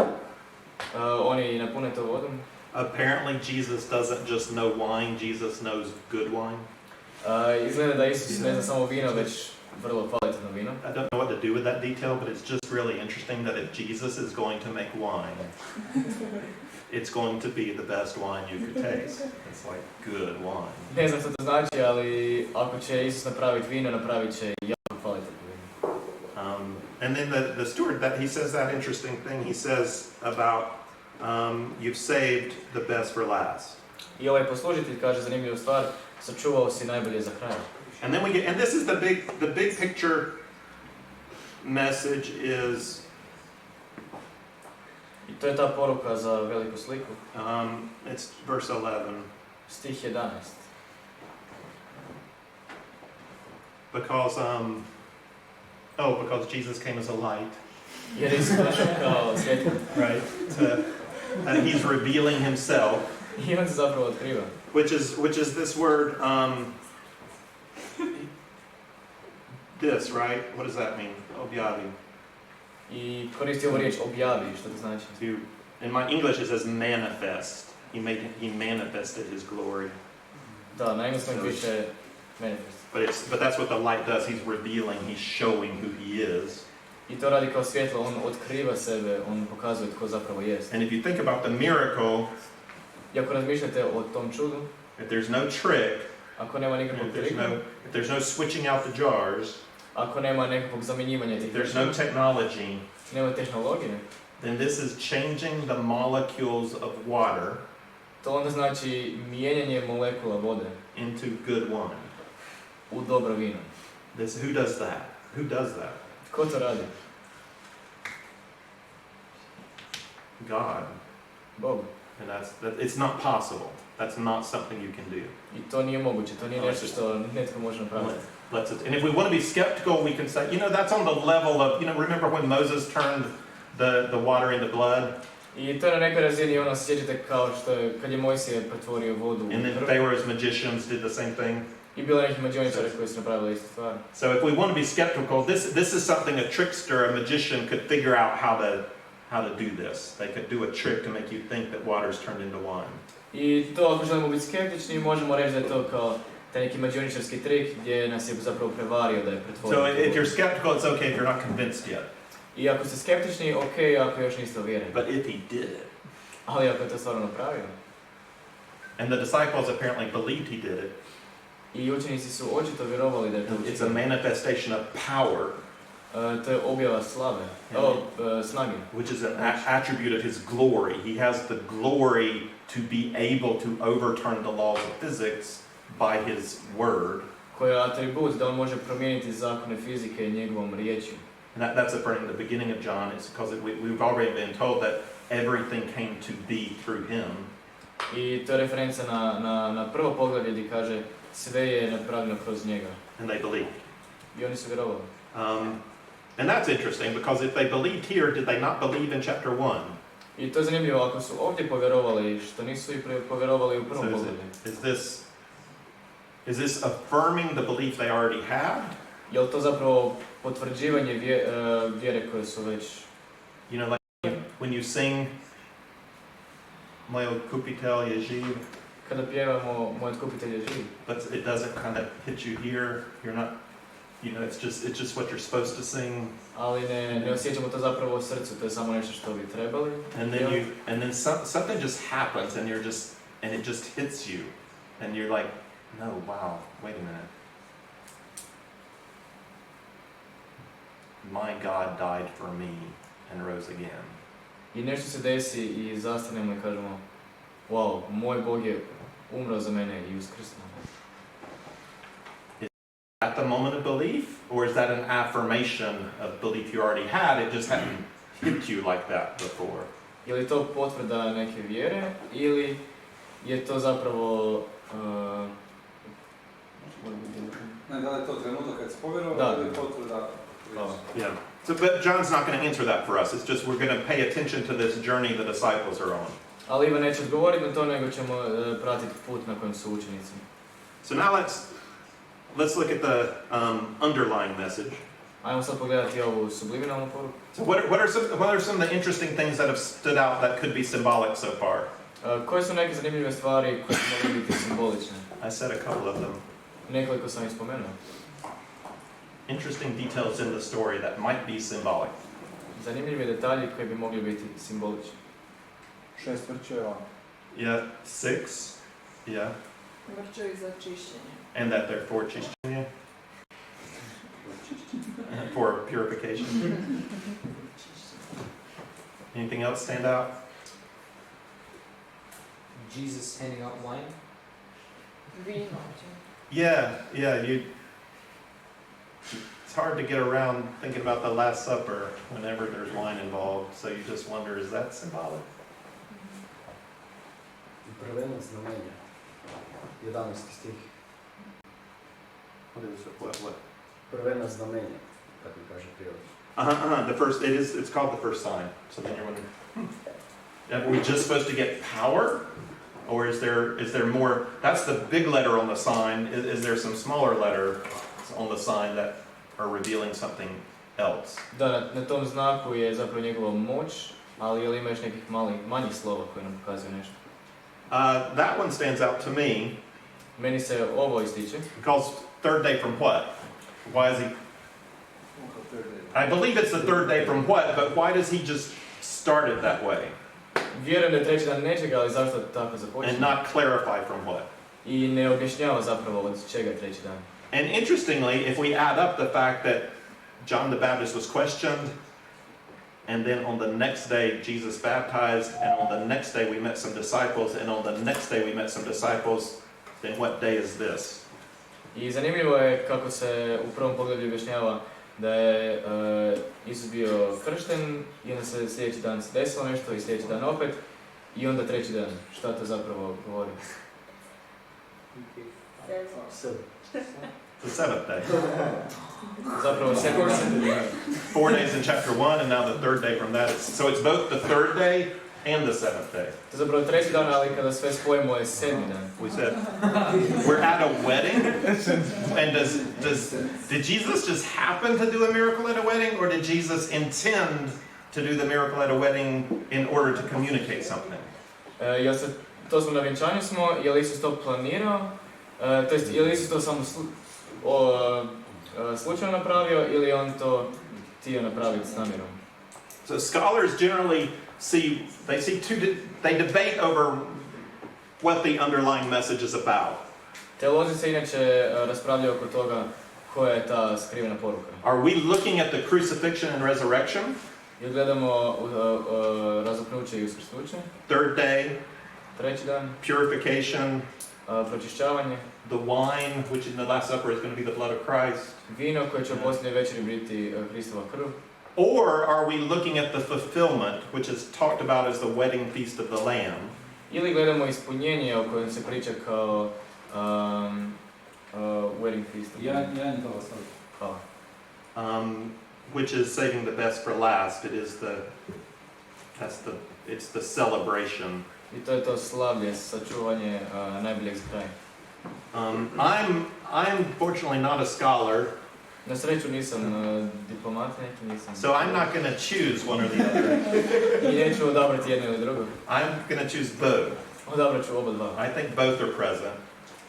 Oni napune to vodom. Apparently Jesus doesn't just know wine, Jesus knows good wine. Izgleda da Isus ne zna samo vino, već vrlo kvalitetno vino. I don't know what to do with that detail, but it's just really interesting that if Jesus is going to make wine, it's going to be the best wine you could taste. It's like good wine. Ne znam što to znači, ali ako će Isus napraviti vino, napravit će jako kvalitetno vino. And then the steward, that he says that interesting thing. He says about you've saved the best for last. I ovaj poslužitelj kaže zanimljivu stvar, sačuvao si najbolje za kraj. And then we get, and this is the big picture message is. I to je ta poruka za veliku sliku. It's verse 11. Stih 11. Because because Jesus came as a light. Jer Isus došao kao svjetlo. Right. And he's revealing himself. I on se zapravo otkriva. Which is this word, this, right? What does that mean? Objavi. I koristi ovu riječ objavi, što to znači? In my English it says manifest. He manifested his glory. Da, na engleskom piše manifest. But that's what the light does. He's revealing, he's showing who he is. I to radi kao svjetlo, on otkriva sebe, on pokazuje tko zapravo jest. And if you think about the miracle, I ako razmišljate o tom čudu, if there's no trick, ako nema nikakvog trika, if there's no switching out the jars, ako nema nekakvog zamjenjivanja tih there's no technology, nema tehnologije, then this is changing the molecules of water to onda znači mijenjanje molekula vode into good wine. U dobro vino. Who does that? Who does that? Ko to radi? God. Bog. And it's not possible. That's not something you can do. I to nije moguće, to nije nešto što netko može napraviti. And if we want to be skeptical, we can say, that's on the level of, remember when Moses turned the water into blood? I to je na nekoj razini, sjećate kao što je, kad je Mojsije pretvorio vodu u krv. And then Pharaoh's magicians did the same thing. I bilo neki mađioničari koji su napravili istu stvar. So if we want to be skeptical, this is something a trickster, a magician could figure out how to do this. They could do a trick to make you think that water's turned into wine. I to ako želimo biti skeptični, možemo reći da je to kao taj neki mađioničarski trik gdje nas je zapravo prevario da je pretvorio. So if you're skeptical, it's okay if you're not convinced yet. I ako ste skeptični, okej, ako još niste uvjereni. But if he did it. Ali ako je to stvarno napravio. And the disciples apparently believed he did it. I učenici su očito vjerovali da je to It's a manifestation of power. To je objava slave, snage. Which is an attribute of his glory. He has the glory to be able to overturn the laws of physics by his word. Koji je atribut da on može promijeniti zakone fizike njegovom riječju. And that's in the beginning of John. It's because we've already been told that everything came to be through him. I to je referenca na prvo poglavlje gdje kaže sve je napravljeno kroz njega. And they believed. I oni su vjerovali. And that's interesting because if they believed here, did they not believe in chapter 1? I to je zanimljivo, ako su ovdje povjerovali, što nisu i povjerovali u prvom poglavlju. Is this affirming the belief they already had? Je li to zapravo potvrđivanje vjere koje su već... You know, like when you sing Moj otkupitelj je živ. Kada pjevamo Moj otkupitelj je živ. But it doesn't kind of hit you here. You're not, you know, it's just what you're supposed to sing. Ali ne osjećamo to zapravo u srcu, to je samo nešto što bi trebali. And then something just happens and it just hits you. And you're like, no, wow, wait a minute. My God died for me and rose again. I nešto se desi i zastanemo i kažemo, wow, moj Bog je umro za mene i uskrsnuo. Is that the moment of belief? Or is that an affirmation of belief you already had? It just hadn't hit you like that before. Je li to potvrda neke vjere ili je to zapravo... Ne, da li je to trenutak kad si povjerovao ili je potvrda? Yeah. So, but John's not going to answer that for us. It's just we're going to pay attention to this journey the disciples are on. Ali Ivan neće odgovoriti na to, nego ćemo pratiti put na kojem su učenici. So now let's look at the underlying message. Ajmo sad pogledati ovu subliminalnu poruku. So what are some of the interesting things that have stood out that could be symbolic so far? Koje su neke zanimljive stvari koje su mogli biti simbolične? I said a couple of them. Nekoliko sam ih spomenuo. Interesting details in the story that might be symbolic. Zanimljivi detalji koji bi mogli biti simbolični. 6 vrčeva. Yeah, 6. Yeah. Vrčevi za čišćenje. And that they're for čišćenje. For purification. Anything else stand out? Jesus handing out wine. Vino. Yeah, it's hard to get around thinking about the Last Supper whenever there's wine involved, so you just wonder, is that symbolic? Prvena znamenja. 11. stih. What is it? What? Prvena znamenja, kako kaže prijevod. It's called the first sign. So then you're wondering, are we just supposed to get power? Or is there more? That's the big letter on the sign. Is there some smaller letter on the sign that are revealing something else? Da, na tom znaku je zapravo njegova moć, ali ili ima još nekih manjih slova koje nam pokazuju nešto? That one stands out to me. Meni se ovo ističe. Because third day from what? Why is he? I believe it's the third day from what, but why does he just start it that way? Vjerujem da je treći dan nečega, ali zašto tako započne? And not clarify from what? I ne objašnjava zapravo od čega treći dan. And interestingly, if we add up the fact that John the Baptist was questioned, and then on the next day Jesus baptized, and on the next day we met some disciples, and on the next day we met some disciples, then what day is this? I zanimljivo je kako se u prvom pogledu objašnjava da je Isus bio kršten i onda se sljedeći dan se desilo nešto i sljedeći dan opet i onda treći dan. Šta to zapravo govori? The seventh day. Zapravo sedmi dan. 4 days in chapter 1 and now the third day from that. So it's both the third day and the seventh day. To je zapravo treći dan, ali kada sve spojimo je sedmi dan. We said we're at a wedding, and did Jesus just happen to do a miracle at a wedding, or did Jesus intend to do the miracle at a wedding in order to communicate something? To smo na vjenčanju smo, je li Isus to planirao, to jest je li Isus to samo slučajno napravio ili on to htio napraviti s namjerom? So scholars generally they debate over what the underlying message is about. Teolozi se inače raspravljaju oko toga koja je ta skrivena poruka? Are we looking at the crucifixion and resurrection? Jel gledamo razapnuće i uskrsnuće? Third day, Treći dan, purification, pročišćavanje, the wine, which in the Last Supper is going to be the blood of Christ. vino koje će u posljednjoj večeri biti Kristova krv. Or are we looking at the fulfillment, which is talked about as the wedding feast of the Lamb? Ili gledamo ispunjenje o kojem se priča kao wedding feast. Jedan to ostavi. Hvala. Which is saving the best for last. It's the celebration. I to je to slavlje, sačuvanje najboljeg za kraj. I'm fortunately not a scholar, Na sreću nisam diplomat, neki nisam. so I'm not going to choose one or the other. I neću odabrati jedno ili drugo. I'm going to choose both. Odabrat ću oba dva. I think both are present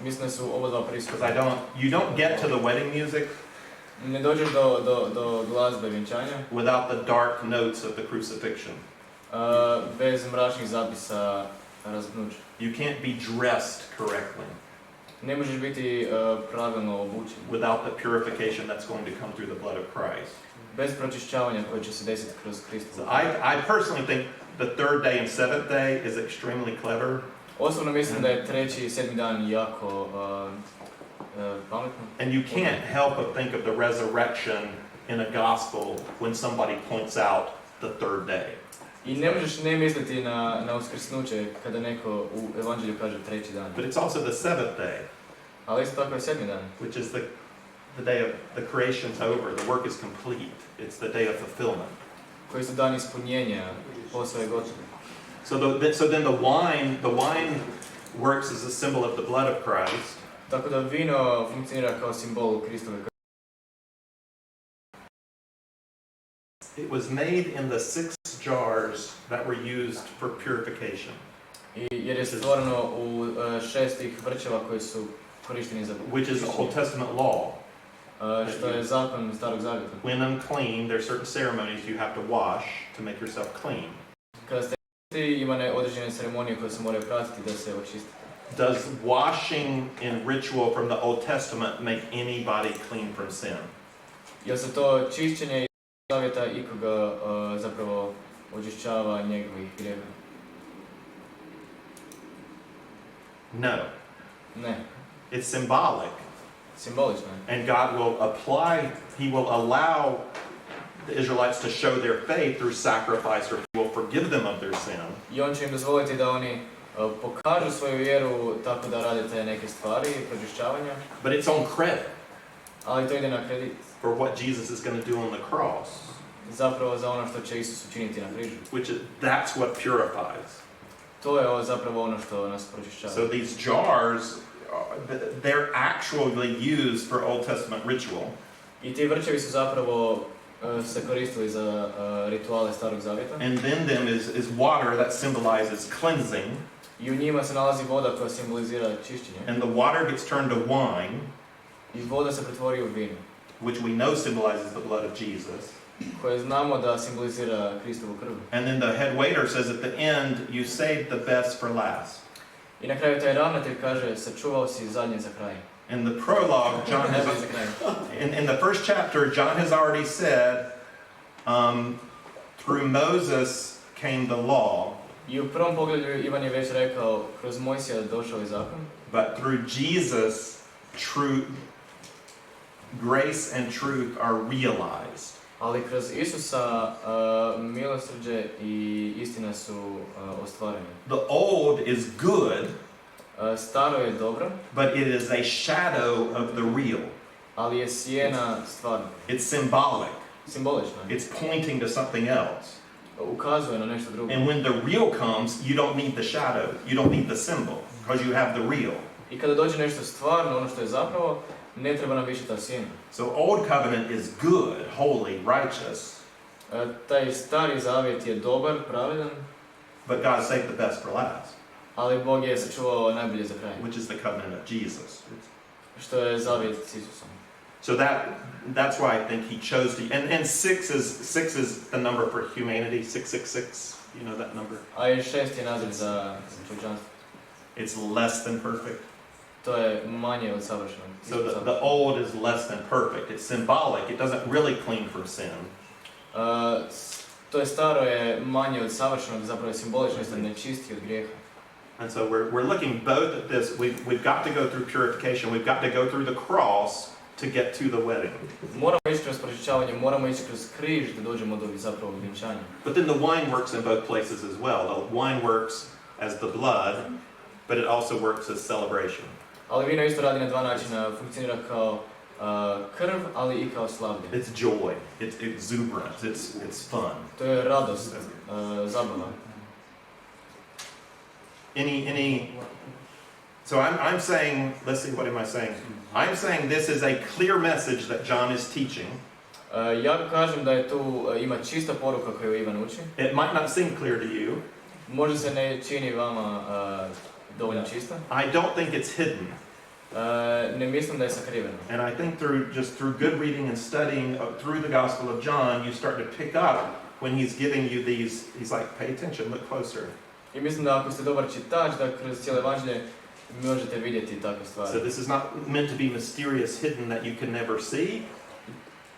Mislim da su oba dva prisutna. because you don't get to the wedding music Ne dođeš do glazbe vjenčanja without the dark notes of the crucifixion. bez mračnih zapisa razapnuća. You can't be dressed correctly Ne možeš biti pravilno obučen. without the purification that's going to come through the blood of Christ. Bez pročišćavanja koje će se desiti kroz So Kristova. I personally think the third day and seventh day is extremely clever. Osobno mislim da je treći i sedmi dan jako pametno. And you can't help but think of the resurrection in a gospel when somebody points out the third day. I ne možeš ne misliti na uskrsnuće kada neko u evanđelju kaže treći dan. But it's also the seventh day, Ali isto tako je sedmi dan. which is the day of the creation's over, the work is complete. It's the day of fulfillment. Koji su dan ispunjenja, posao je gotov. So then the wine works as a symbol of the blood of Christ. Tako da vino funkcionira kao simbol Kristove krvi. It was made in the 6 jars that were used for purification, Jer je stvoreno u 6 tih vrčeva koji su korišteni za which is Old Testament law. što je zakon Starog Zavjeta. When unclean, there are certain ceremonies you have to wash to make yourself clean. Kada ste čisti, ima određene ceremonije koje se moraju pratiti da se očistite. Does washing in ritual from the Old Testament make anybody clean from sin? Jel se to čišćenje iz Zavjeta ikoga zapravo očišćava njegovih grijeha? No. Ne. It's symbolic. Simbolično je. And God will He will allow the Israelites to show their faith through sacrifice, or He will forgive them of their sin. I on će im dozvoliti da oni pokažu svoju vjeru tako da rade te neke stvari, pročišćavanja. But it's on credit Ali to ide na kredit. for what Jesus is going to do on the cross, Zapravo za ono što će Isus učiniti na križu. that's what purifies. To je zapravo ono što nas pročišćava. So these jars, they're actually used for Old Testament ritual. I ti vrčevi su zapravo se koristili za rituale Starog Zavjeta. And then them is water that symbolizes cleansing. I u njima se nalazi voda koja simbolizira čišćenje. And the water gets turned to wine, I voda se pretvori u vino, which we know symbolizes the blood of Jesus. koje znamo da simbolizira Kristovu krv. And then the head waiter says at the end, you saved the best for last. I na kraju taj ravnatelj kaže, sačuvao si zadnje za kraj. In the prologue, John has, Najbolje za kraj. in the first chapter, John has already said, through Moses came the law, I u prvom poglavlju Ivan je već rekao, kroz Mojsija došao je zakon, but through Jesus, grace and truth are realized. ali kroz Isusa milosrđe i istina su ostvarene. The old is good, Staro je dobro, but it is a shadow of the real. ali je sjena stvarno. It's symbolic. Simbolično je. It's pointing to something else. Ukazuje na nešto drugo. And when the real comes, you don't need the shadow. You don't need the symbol, because you have the real. I kada dođe nešto stvarno, ono što je zapravo, ne treba nam više ta sjena. So Old Covenant is good, holy, righteous, Taj stari zavjet je dobar, pravedan, but God saved the best for last, ali Bog je sačuvao najbolje za kraj. which is the covenant of Jesus. Što je zavjet s Isusom. So that's why I think He chose to. And six is the number for humanity. 666. You know that number. A i 6 je naziv za čovječanstvo. It's less than perfect. to je manje od savršenog. So the old is less than perfect. It's symbolic. It doesn't really clean from sin. To je staro je manje od savršenog, zapravo je simbolično isto ne čisti od grijeha. And so we're looking both at this. We've got to go through purification. We've got to go through the cross to get to the wedding. Moramo ići kroz pročišćavanje, moramo ići kroz križ da dođemo do zapravo vjenčanja. But then the wine works in both places as well. The wine works as the blood, but it also works as celebration. Ali vino isto radi na dva načina, funkcionira kao krv, ali i kao slavlje. It's joy. It's exuberance. It's fun. To je radost, zabava. So I'm saying, let's see, what am I saying? I'm saying this is a clear message that John is teaching. Ja kažem da je tu ima čista poruka koju Ivan uči. It might not seem clear to you. Možda se ne čini vama dovoljno čista. I don't think it's hidden. Ne mislim da je sakriveno. And I think through good reading and studying through the Gospel of John, you start to pick up when he's giving you these, he's like, pay attention, look closer. I mislim da ako ste dobar čitač, da kroz cijelo evanđelje možete vidjeti takve stvari. So this is not meant to be mysterious, hidden, that you can never see.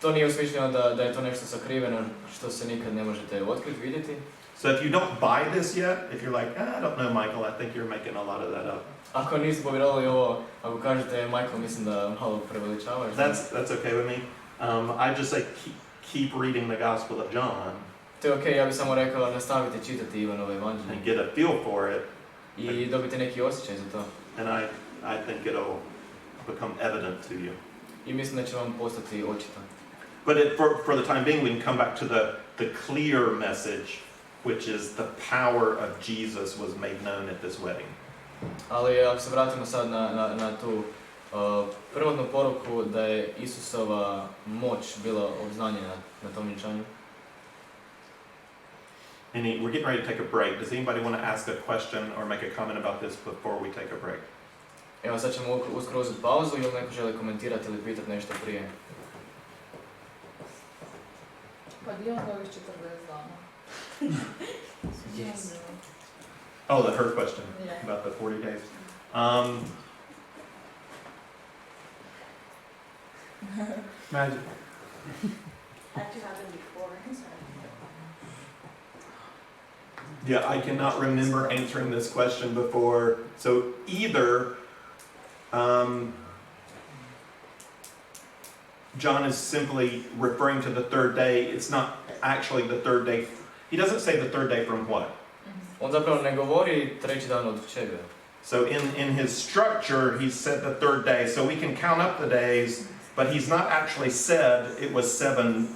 To nije usmišljeno da je to nešto sakriveno što se nikad ne možete otkriti, vidjeti. So if you don't buy this yet, if you're like, I don't know, Michael, I think you're making a lot of that up. Ako niste povjerovali ovo, ako kažete, Michael, mislim da malo preveličavaš. That's okay with me. I just say keep reading the Gospel of John. To je okej, ja bih samo rekao nastavite čitati Ivanove evanđelje. And get a feel for it. I dobite neki osjećaj za to. And I think it'll become evident to you. I mislim da će vam postati očito. But for the time being, we can come back to the clear message, which is the power of Jesus was made known at this wedding. Ali ako se vratimo sad na tu prvotnu poruku da je Isusova moć bila obznanjena na tom vjenčanju. We're getting ready to take a break. Does anybody want to ask a question or make a comment about this before we take a break? Evo sad ćemo uskoro uzeti pauzu ili neko želi komentirati ili pitati nešto prije. Pa gdje onda ovih 40 dana? Yes. Oh, her question Yeah. about the 40 days. Magic. Had to happen before. Yeah, I cannot remember answering this question before. So either John is simply referring to the third day. It's not actually the third day. He doesn't say the third day from what? On zapravo ne govori treći dan od čega. So in his structure, he said the third day. So we can count up the days, but he's not actually said it was 7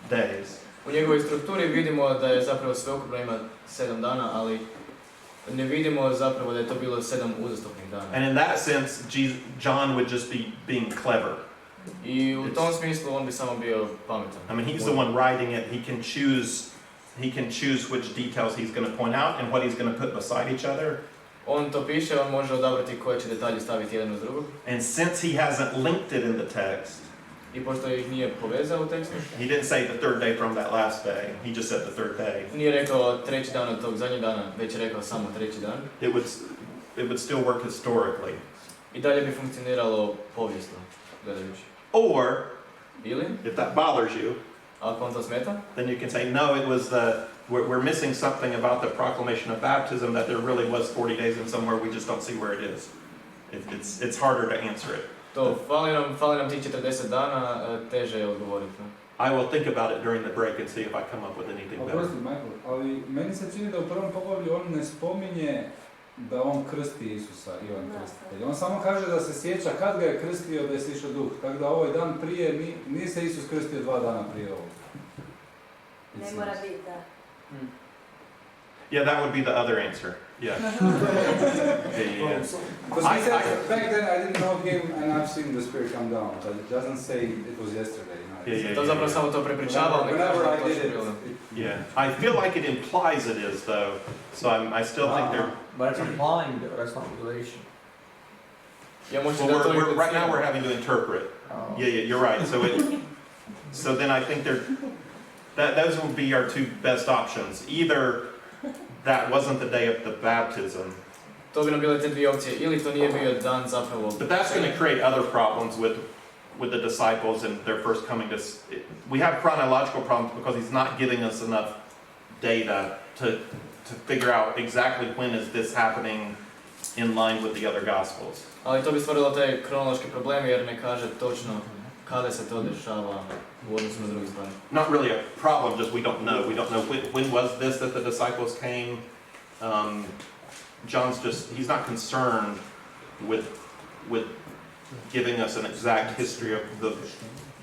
days. U njegovoj strukturi vidimo da je zapravo sveukupno ima 7 dana, ali ne vidimo zapravo da je to bilo 7 uzastopnih dana. And in that sense, John would just be being clever. I u tom smislu on bi samo bio pametan. I mean, he's the one writing it. He can choose which details he's going to point out and what he's going to put beside each other. On to piše, on može odabrati koje će detalje staviti jedan uz drugog. And since he hasn't linked it in the text, I pošto ih nije povezao u tekstu, he didn't say the third day from that last day. He just said the third day. nije rekao treći dan od tog zadnjeg dana, već je rekao samo treći dan. It would still work historically. I dalje bi funkcioniralo povijesno, gledajući. Or, Ili, if that bothers you, ako on to smeta, then you can say, no, it was we're missing something about the proclamation of baptism, that there really was 40 days in somewhere, we just don't see where it is. It's harder to answer it. to fali nam tih 40 dana, teže je odgovoriti. I will think about it during the break and see if I come up with anything better. Oprosti, Michael, ali meni se čini da u prvom poglavlju on ne spominje da on krsti Isusa, Ivan Krstitelj. On samo kaže da se sjeća kad ga je krstio da je sišao duh. Tako da ovaj dan prije, nije se Isus krstio 2 dana prije ovog. Ne mora biti da. Yeah, that would be the other answer. Yeah. Yeah. Because he said, back then I didn't know him and I've seen the Spirit come down, but it doesn't say it was yesterday. Yeah. To zapravo samo to prepričava, ali kaže da to je bilo. Yeah. I feel like it implies it is though, so I still think they're. But it's implying that that's not relation. Ja možda Well, da to right now we're having to interpret. Oh. Yeah, you're right. So then I think those would be our two best options. Either that wasn't the day of the baptism, To bi nam bile te dvije opcije, ili to nije bio dan zapravo... But that's going to create other problems with the disciples and their first coming to... We have chronological problems because he's not giving us enough data to figure out exactly when is this happening in line with the other Gospels. Ali to bi stvorilo te kronološke probleme jer ne kaže točno kada se to dešava u odnosu na druge stvari. Not really a problem, just we don't know. We don't know when was this that the disciples came. He's not concerned with giving us an exact history of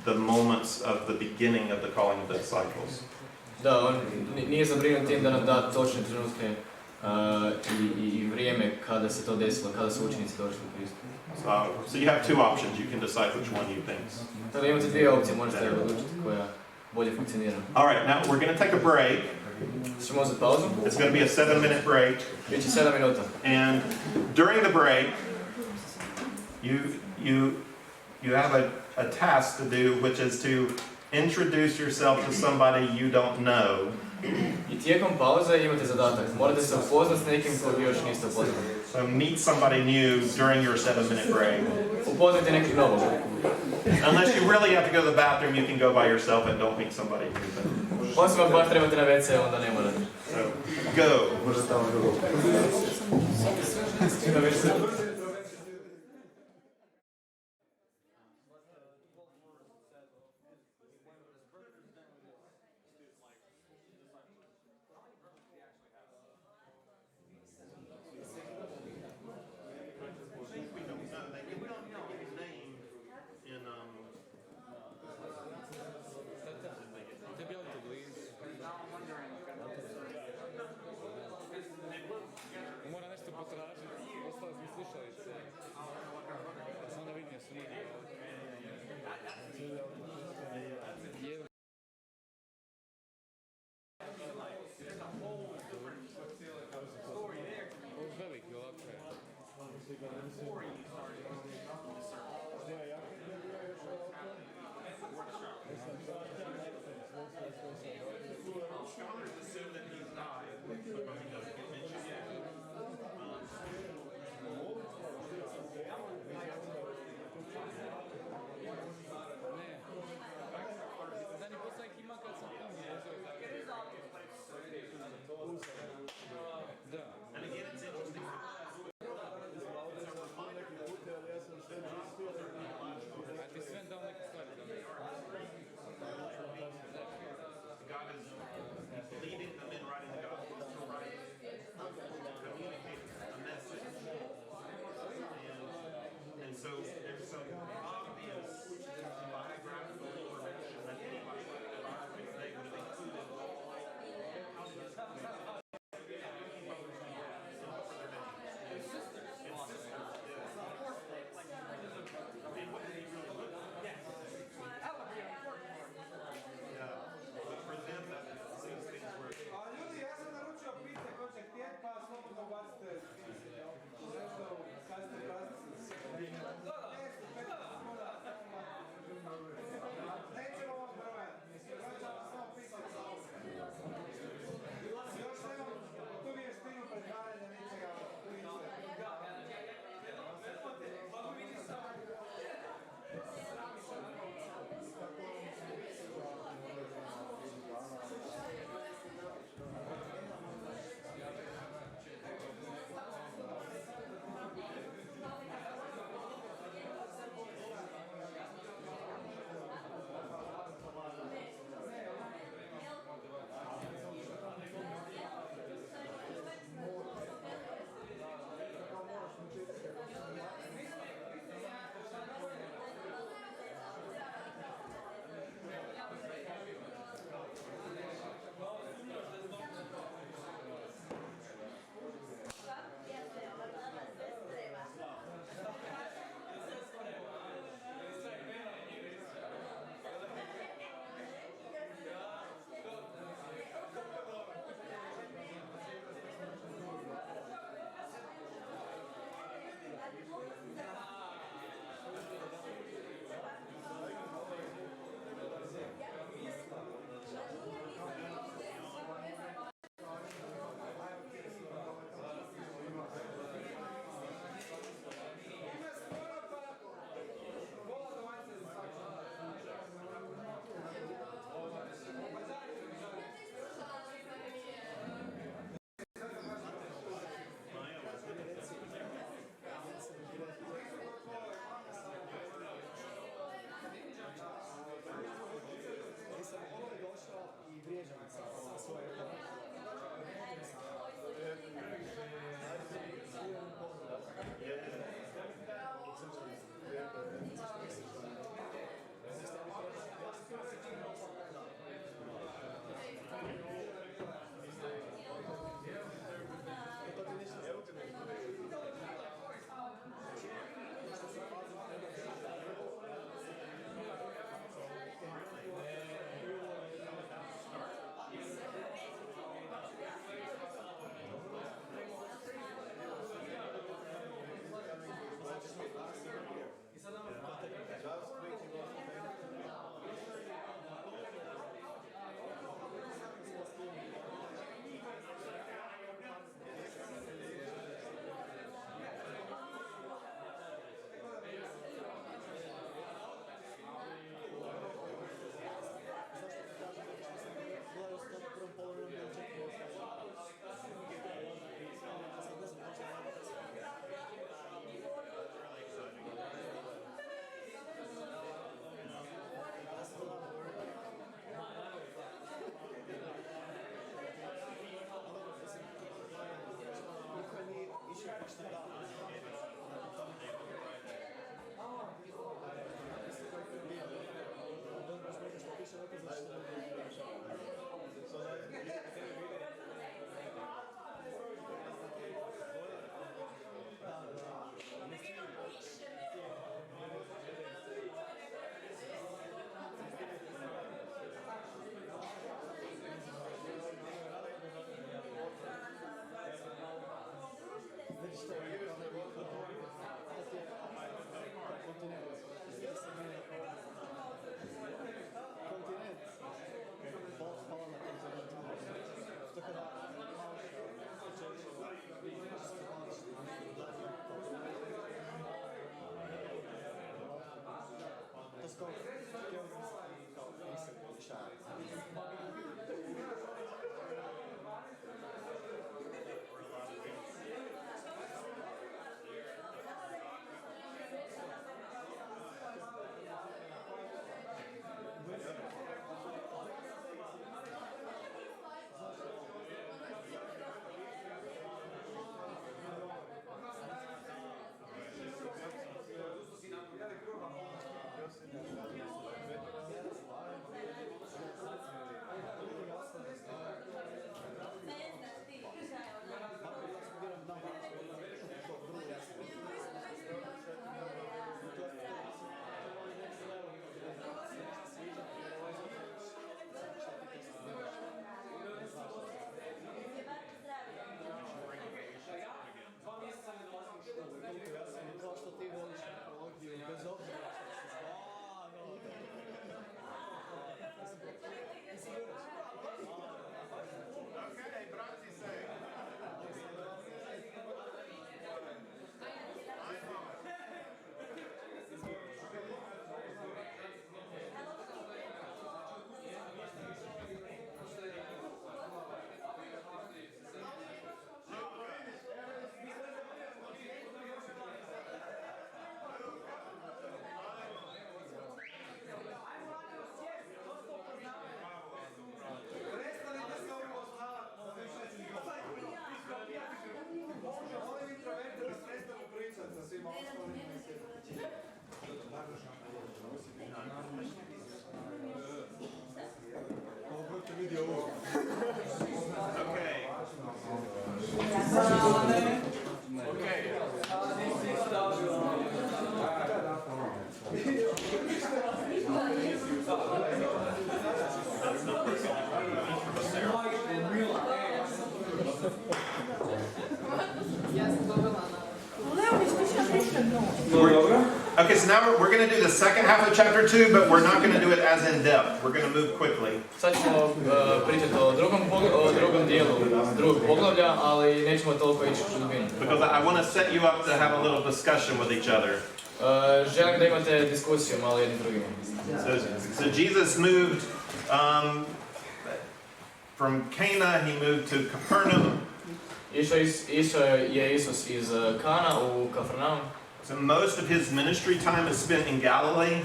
the moments of the beginning of the calling of the disciples. Da, on nije zabrinut tim da nam da točne trenutke i vrijeme kada se to desilo, kada su učenici došli u Kristu. So you have two options. You can decide which one you think. Tako imate dvije opcije, možete odlučiti koja bolje funkcionira. All right, now we're going to take a break. Ćemo uzeti pauzu. It's going to be a 7-minute break. Biće 7 minuta. And during the break, you have a task to do, which is to introduce yourself to somebody you don't know. I tijekom pauze imate zadatak. Morate se upoznati s nekim kojeg još niste upoznali. So meet somebody new during your 7-minute break. Upoznajte nekog novog. Unless you really have to go to the bathroom, you can go by yourself and don't meet somebody new. Osim ako baš trebate na WC, onda ne morate. So, go. Mora nešto potražiti, ostalo smo slušali. Okay, so now we're going to do the second half of chapter 2, but we're not going to do it as in depth. We're going to move quickly. Sad ćemo pričati o drugom dijelu drugog poglavlja, ali nećemo toliko ići u dubinu. Because I want to set you up to have a little discussion with each other. Želim da imate diskusiju malo jednim drugim. So Jesus moved from Cana, he moved to Capernaum. Išao je Isus iz Kana u Kafarnaum. So most of his ministry time is spent in Galilee.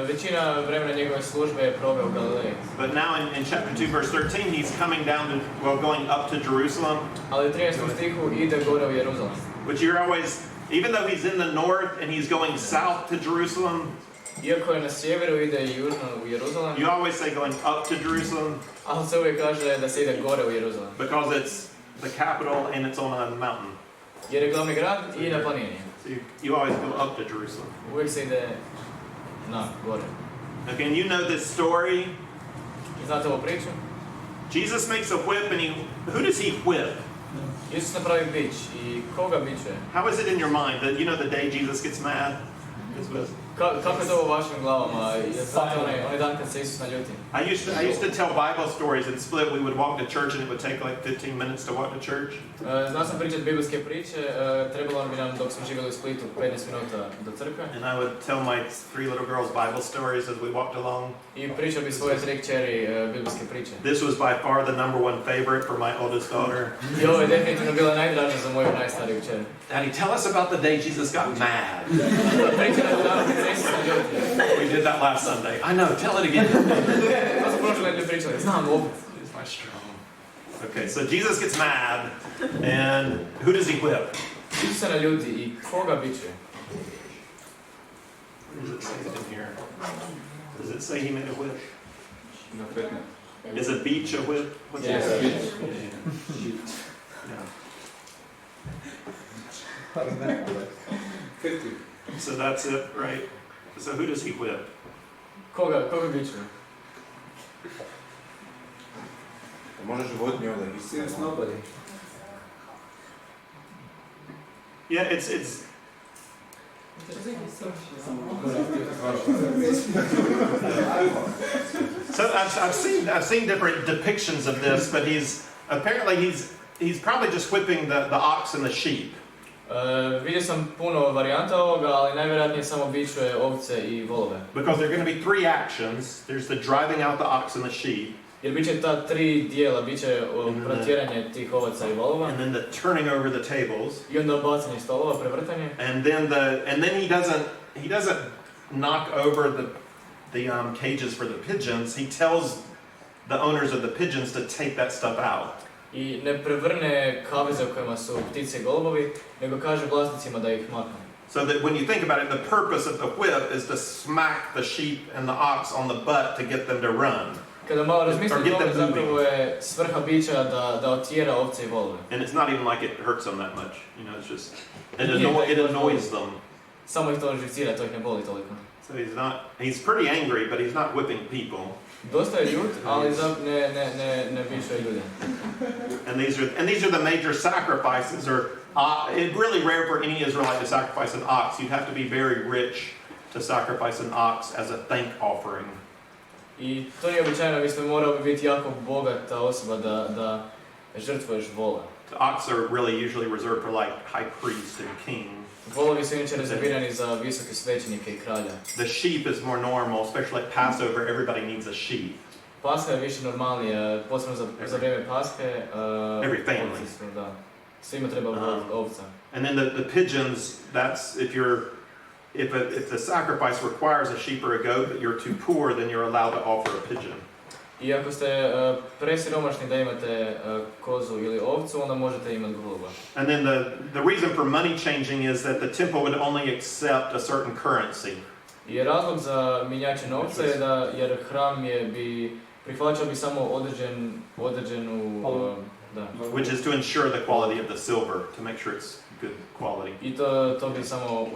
Većina vremena njegove službe je proveo u Galileji. But now in chapter 2 verse 13 he's coming down to, well, going up to Jerusalem. Ali u 13. stihu ide gore u Jeruzalem. Which you're always, even though he's in the north and he's going south to Jerusalem. Iako je na sjeveru ide južno u Jeruzalem. You always say going up to Jerusalem. Ali se uvijek kaže da se ide gore u Jeruzalem. Because it's the capital and it's on a mountain. Jer je glavni grad i na planini. So you always go up to Jerusalem. Uvijek se ide na gore. Okay, and you know this story. Znate ovu priču? Jesus makes a whip and who does he whip? Isus napravi bić i koga biće? How is it in your mind that, you know, the day Jesus gets mad? Kako je to u vašim glavama? Znate onaj dan kad se Isus naljuti? I used to tell Bible stories in Split. We would walk to church and it would take like 15 minutes to walk to church. Znao sam pričati biblijske priče, trebalo bi nam dok smo živjeli u Splitu 15 minuta do crkve. And I would tell my 3 little girls Bible stories as we walked along. I pričao bi svoje 3 kćeri biblijske priče. This was by far the #1 favorite for my oldest daughter. I ovo je definitivno bila najdraža za moju najstariju kćer. Daddy, tell us about the day Jesus got mad. We did that last Sunday. I know, tell it again. It's my strong. Okay, so Jesus gets mad, and who does he whip? Isus se naljuti i koga biće? Where does it say it in here? Does it say he made a whip? Is a beach a whip? What's Yes, it? a beach. Yeah. So that's it, right? So who does he whip? Koga biće? Može životinje ovdje, he seems nobody. Yeah, it's so I've seen different depictions of this, but he's probably just whipping the ox and the sheep. Vidio sam puno varijanta ovoga, ali najvjerojatnije samo bićuje ovce i volove. Because there are going to be 3 actions. There's the driving out the ox and the sheep. Jer biće ta 3 dijela, biće protjeranje tih ovaca i volova. And then the turning over the tables. I onda bacanje stolova, prevrtanje. And then he doesn't knock over the cages for the pigeons. He tells the owners of the pigeons to take that stuff out. I ne prevrne kaveze u kojima su ptice i golubovi, nego kaže vlasnicima da ih maknu. So that when you think about it, the purpose of the whip is to smack the sheep and the ox on the butt to get them to run. Kada malo razmislite o tome, zapravo je svrha bića da otjera ovce i volove. And it's not even like it hurts them that much. You know, it's just it annoys them. Samo ih to živcira, to ih ne boli toliko. So he's pretty angry, but he's not whipping people. Dosta je ljut, ali ne biće ljude. And these are the major sacrifices. It's really rare for any Israelite to sacrifice an ox. You'd have to be very rich to sacrifice an ox as a thank offering. I to nije običajno, mislim, morao bi biti jako bogata osoba da žrtvuješ vola. The ox are really usually reserved for like high priests and kings. Volovi su inače rezervirani za visoke svećenike i kralja. The sheep is more normal, especially at Passover. Everybody needs a sheep. Paska je više normalnija, posebno za vrijeme Paske. Every family. Da. Svima treba ovca. And then the pigeons. That's if the sacrifice requires a sheep or a goat, but you're too poor, then you're allowed to offer a pigeon. I ako ste presiromašni da imate kozu ili ovcu, onda možete imati goluba. And then the reason for money changing is that the temple would only accept a certain currency. I razlog za mijenjače novca je jer hram bi prihvaćao bi samo određenu da. Which is to ensure the quality of the silver, to make sure it's good quality. I to bi samo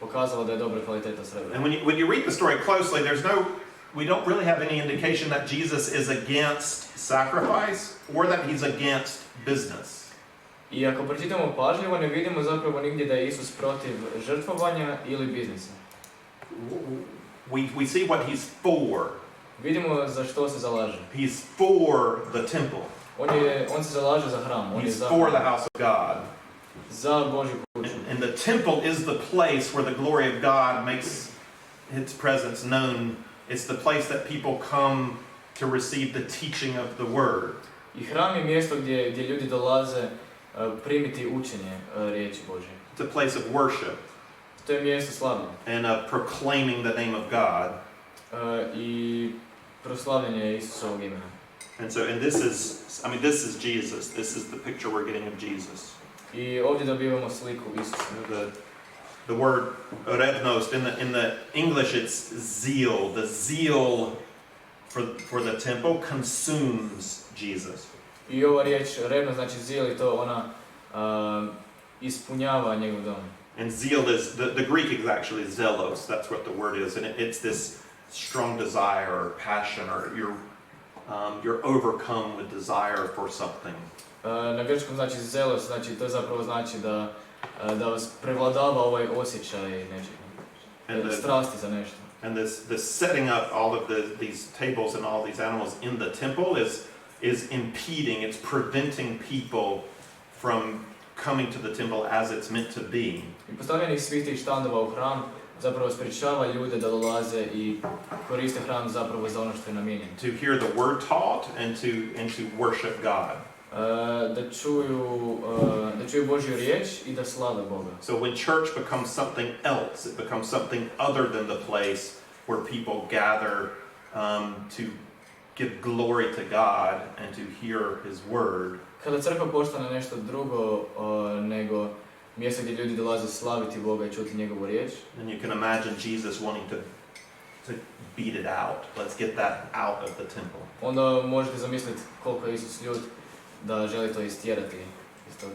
pokazalo da je dobra kvaliteta srebra. And when you read the story closely, we don't really have any indication that Jesus is against sacrifice or that he's against business. I ako pročitamo pažljivo, ne vidimo zapravo nigdje da je Isus protiv žrtvovanja ili biznisa. We see what he's for. Vidimo za što se zalaže. He's for the temple. On se zalaže za hram. He's for the house of God. Za Božju kuću. And the temple is the place where the glory of God makes its presence known. It's the place that people come to receive the teaching of the word. I hram je mjesto gdje ljudi dolaze primiti učenje riječi Božje. It's a place of worship. To je mjesto slavlja. And proclaiming the name of God. I proslavljanje Isusovog imena. And this is Jesus. This is the picture we're getting of Jesus. I ovdje dobivamo sliku Isusa. The word revnost in the English it's zeal. The zeal for the temple consumes Jesus. I ova riječ revnost znači zeal i to ona ispunjava njegov dom. And zeal is the Greek is actually zelos. That's what the word is, and it's this strong desire or passion, or you're overcome with desire for something. Na grčkom znači zelos, znači to zapravo znači da vas prevladava ovaj osjećaj nečega, strasti za nešto. And this setting up all of these tables and all these animals in the temple is impeding, it's preventing people from coming to the temple as it's meant to be. I postavljanje svih tih štandova u hram zapravo sprečava ljude da dolaze i koriste hram zapravo za ono što je namijenjen. To hear the word taught and to worship God. Da čuju Božju riječ i da slave Boga. So when church becomes something else, it becomes something other than the place where people gather to give glory to God and to hear His word. Kada crkva postane nešto drugo nego mjesto gdje ljudi dolaze slaviti Boga i čuti njegovu riječ. And you can imagine Jesus wanting to beat it out. Let's get that out of the temple. Onda možete zamisliti koliko je Isus ljud da želi to istjerati iz toga.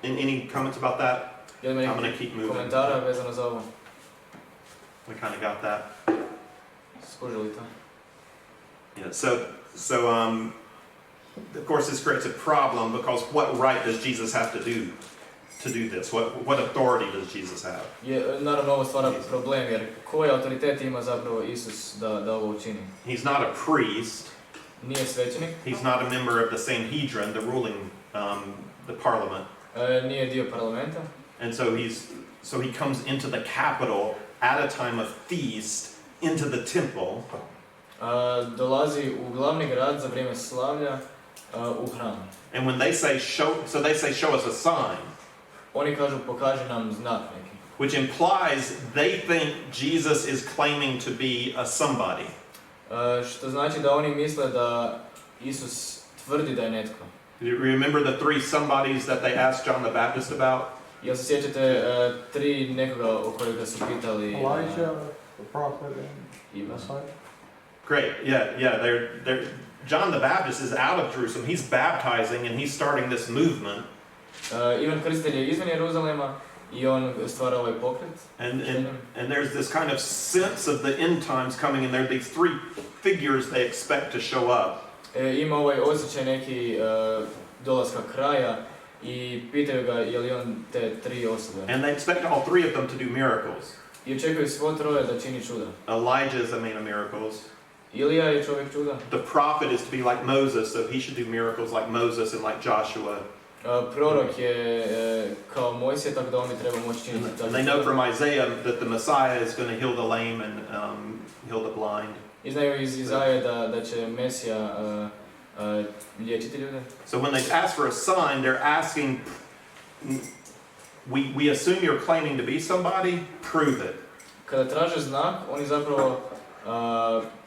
Any comments about that? I'm going to keep moving. Komentara vezano za ovo? We kind of got that. Skužili to? Yeah. So of course this creates a problem because what right does Jesus have to do this? What authority does Jesus have? Naravno ovo stvara problem jer koji autoritet ima zapravo Isus da ovo učini? He's not a priest. Nije svećenik. He's not a member of the Sanhedrin, the ruling the parliament. Nije dio parlamenta. And so he comes into the capital at a time of feast into the temple. Dolazi u glavni grad za vrijeme slavlja u hram. And when they say show us a sign. Oni kažu pokaži nam znak neki. Which implies they think Jesus is claiming to be a somebody. Što znači da oni misle da Isus tvrdi da je netko. You remember the three somebodies that they asked John the Baptist about? Jel se sjećate tri nekoga o kojega su pitali? Elijah, the prophet, and Messiah. Great, yeah. They're John the Baptist is out of Jerusalem. He's baptizing and he's starting this movement. Ivan Krstitelj je izvan Jeruzalema i on stvara ovaj pokret. And there's this kind of sense of the end times coming, and there are these three figures they expect to show up. Ima ovaj osjećaj neki dolaska kraja i pitaju ga je li on te tri osobe. And they expect all three of them to do miracles. I očekuju svo troje da čini čuda. Elijah is a man of miracles. Ilija je čovjek čuda. The prophet is to be like Moses, so he should do miracles like Moses and like Joshua. Prorok je kao Mojsije, tako da oni treba moći činiti. And they know from Isaiah that the Messiah is going to heal the lame and heal the blind. I znaju iz Izaje da će Mesija liječiti ljude. So when they ask for a sign, they're asking, we assume you're claiming to be somebody, prove it. Kada traže znak, oni zapravo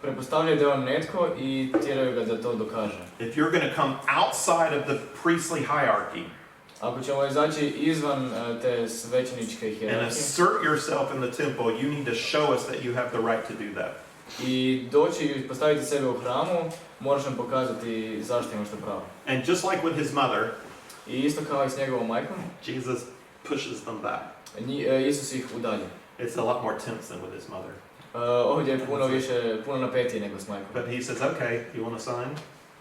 pretpostavljaju da je on netko i tjeraju ga da to dokaže. If you're going to come outside of the priestly hierarchy, ako ćemo izaći izvan te svećeničke hijerarhije, and assert yourself in the temple, you need to show us that you have the right to do that. I doći i postaviti sebe u hramu, moraš nam pokazati zašto imaš to pravo. And just like with his mother, I isto kao i s njegovom majkom, Jesus pushes them back. Isus ih udalje. It's a lot more tense than with his mother. Ovdje je puno napetije nego s majkom. But he says, okay, you want a sign?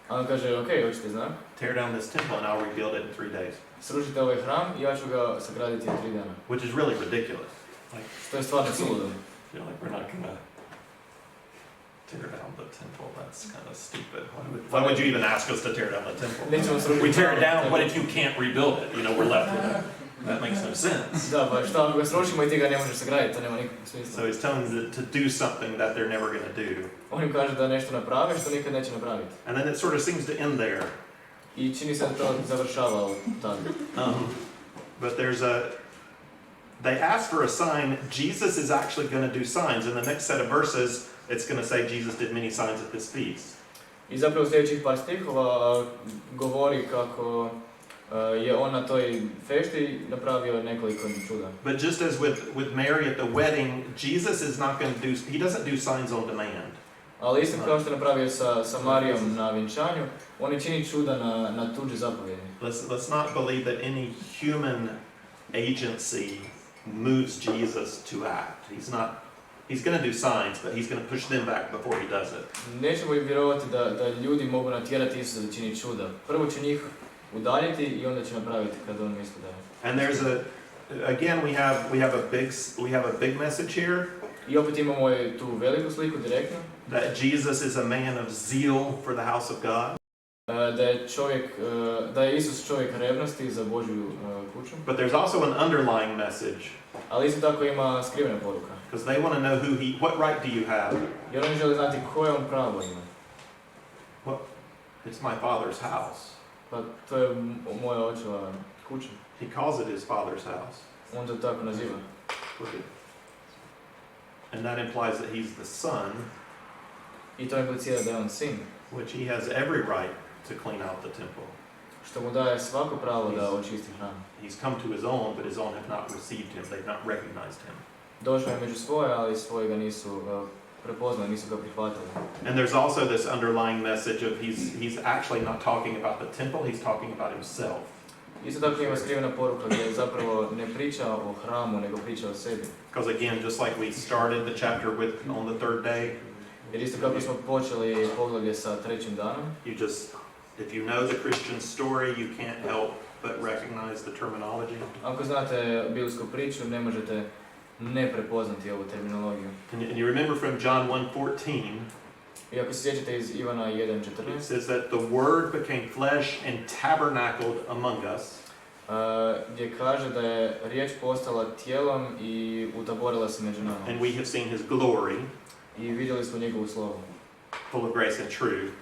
A on kaže, ok, hoćete znak? Tear down this temple and I'll rebuild it in 3 days. Srušite ovaj hram i ja ću ga sagraditi u 3 dana. Which is really ridiculous. Like, Što je stvarno suludo. you're like, we're not gonna tear down the temple. That's kind of stupid. Why would you even ask us to tear down the temple? Nećemo srušiti. We tear it down, what if you can't rebuild it? You know, we're left with it. That makes no sense. Da, pa šta ako ga srušimo i ti ga ne možeš sagraditi, to nema nikakvog smisla. So he's telling them to do something that they're never gonna do. On im kaže da nešto naprave što nikad neće napraviti. And then it sort of seems to end there. I čini se da to završava tako. But they ask for a sign. Jesus is actually going to do signs. In the next set of verses, it's going to say Jesus did many signs at this feast. I zapravo u sljedećih par stihova govori kako je on na toj fešti napravio nekoliko čuda. But just as with Mary at the wedding, Jesus is not going to do, he doesn't do signs on demand. Ali isto kao što je napravio sa Marijom na vjenčanju, on ne čini čuda na tuđe zapovjedi. Let's not believe that any human agency moves Jesus to act. He's going to do signs, but he's going to push them back before he does it. Nećemo im vjerovati da ljudi mogu natjerati Isusa da čini čuda. Prvo će njih udaljiti i onda će napraviti kad on misli da je. And there's again we have a big message here. I opet imamo tu veliku sliku direktno. That Jesus is a man of zeal for the house of God. Da je Isus čovjek revnosti za Božju kuću. But there's also an underlying message. Ali isto tako ima skrivena poruka. Because they want to know what right do you have? Jer oni žele znati koje on pravo ima. It's my Father's house. Pa to je moja očeva kuća. He calls it his Father's house. On to tako naziva. And that implies that he's the son. I to implicira da je on sin. Which he has every right to clean out the temple. Što mu daje svako pravo da očisti hram. He's come to his own, but his own have not received him. They've not recognized him. Došao je među svoje, ali svoje ga nisu prepoznali, nisu ga prihvatili. And there's also this underlying message of he's actually not talking about the temple, he's talking about himself. Isto tako ima skrivena poruka gdje zapravo ne priča o hramu, nego priča o sebi. Because again, just like we started the chapter with on the third day, jer isto kako smo počeli poglavlje sa trećim danom, if you know the Christian story, you can't help but recognize the terminology. Ako znate biblijsku priču, ne možete ne prepoznati ovu terminologiju. And you remember from John 1:14, i ako se sjećate iz Ivana 1:14, it says that the Word became flesh and tabernacled among us. Gdje kaže da je riječ postala tijelom i utaborila se među nama. And we have seen his glory. I vidjeli smo njegovu slovu. Full of grace and truth.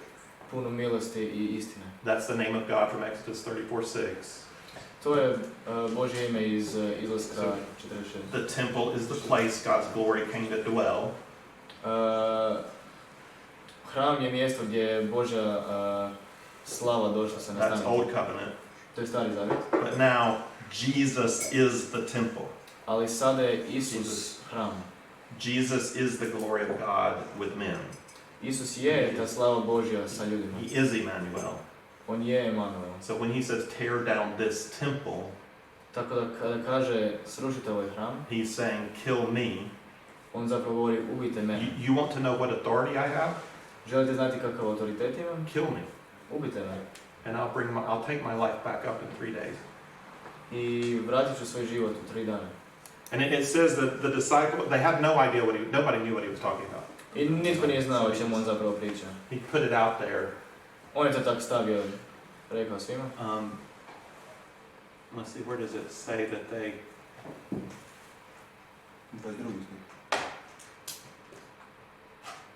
Puno milosti i istine. That's the name of God from Exodus 34:6. To je Božje ime iz Izlaska 46. The temple is the place God's glory came to dwell. Hram je mjesto gdje je Božja slava došla se nastaniti. That's Old Covenant. To je Stari Zavjet. But now Jesus is the temple. Ali sada je Isus hram. Jesus is the glory of God with men. Isus je ta slava Božja sa ljudima. He is Emmanuel. On je Emanuel. So when he says tear down this temple, tako da kada kaže srušite ovaj hram, he's saying kill me. On zapravo govori ubijte mene. You want to know what authority I have? Želite znati kakav autoritet imam? Kill me. Ubijte me. And I'll take my life back up in 3 days. I vratit ću svoj život u 3 dana. And it says that the disciple, they had no idea nobody knew what he was talking about. I nitko nije znao o čemu on zapravo priča. He put it out there. On je to tako stavio, rekao svima. Let's see, where does it say that they...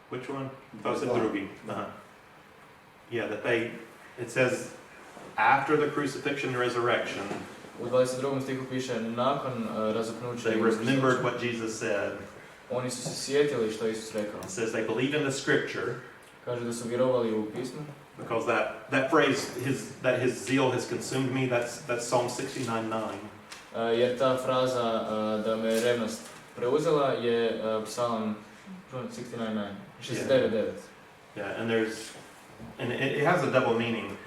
Which one? Oh, it's drugi. Yeah, that it says after the crucifixion and resurrection, u 22. stihu piše nakon razapnuća they remembered what Jesus said. Oni su se sjetili što Isus rekao. It says they believed in the scripture. Kaže da su vjerovali u pismo. Because that phrase, that his zeal has consumed me, that's Psalm 69:9. Jer ta fraza da me revnost preuzela je Psalam John 69:9. 69:9. Yeah, and it has a double meaning.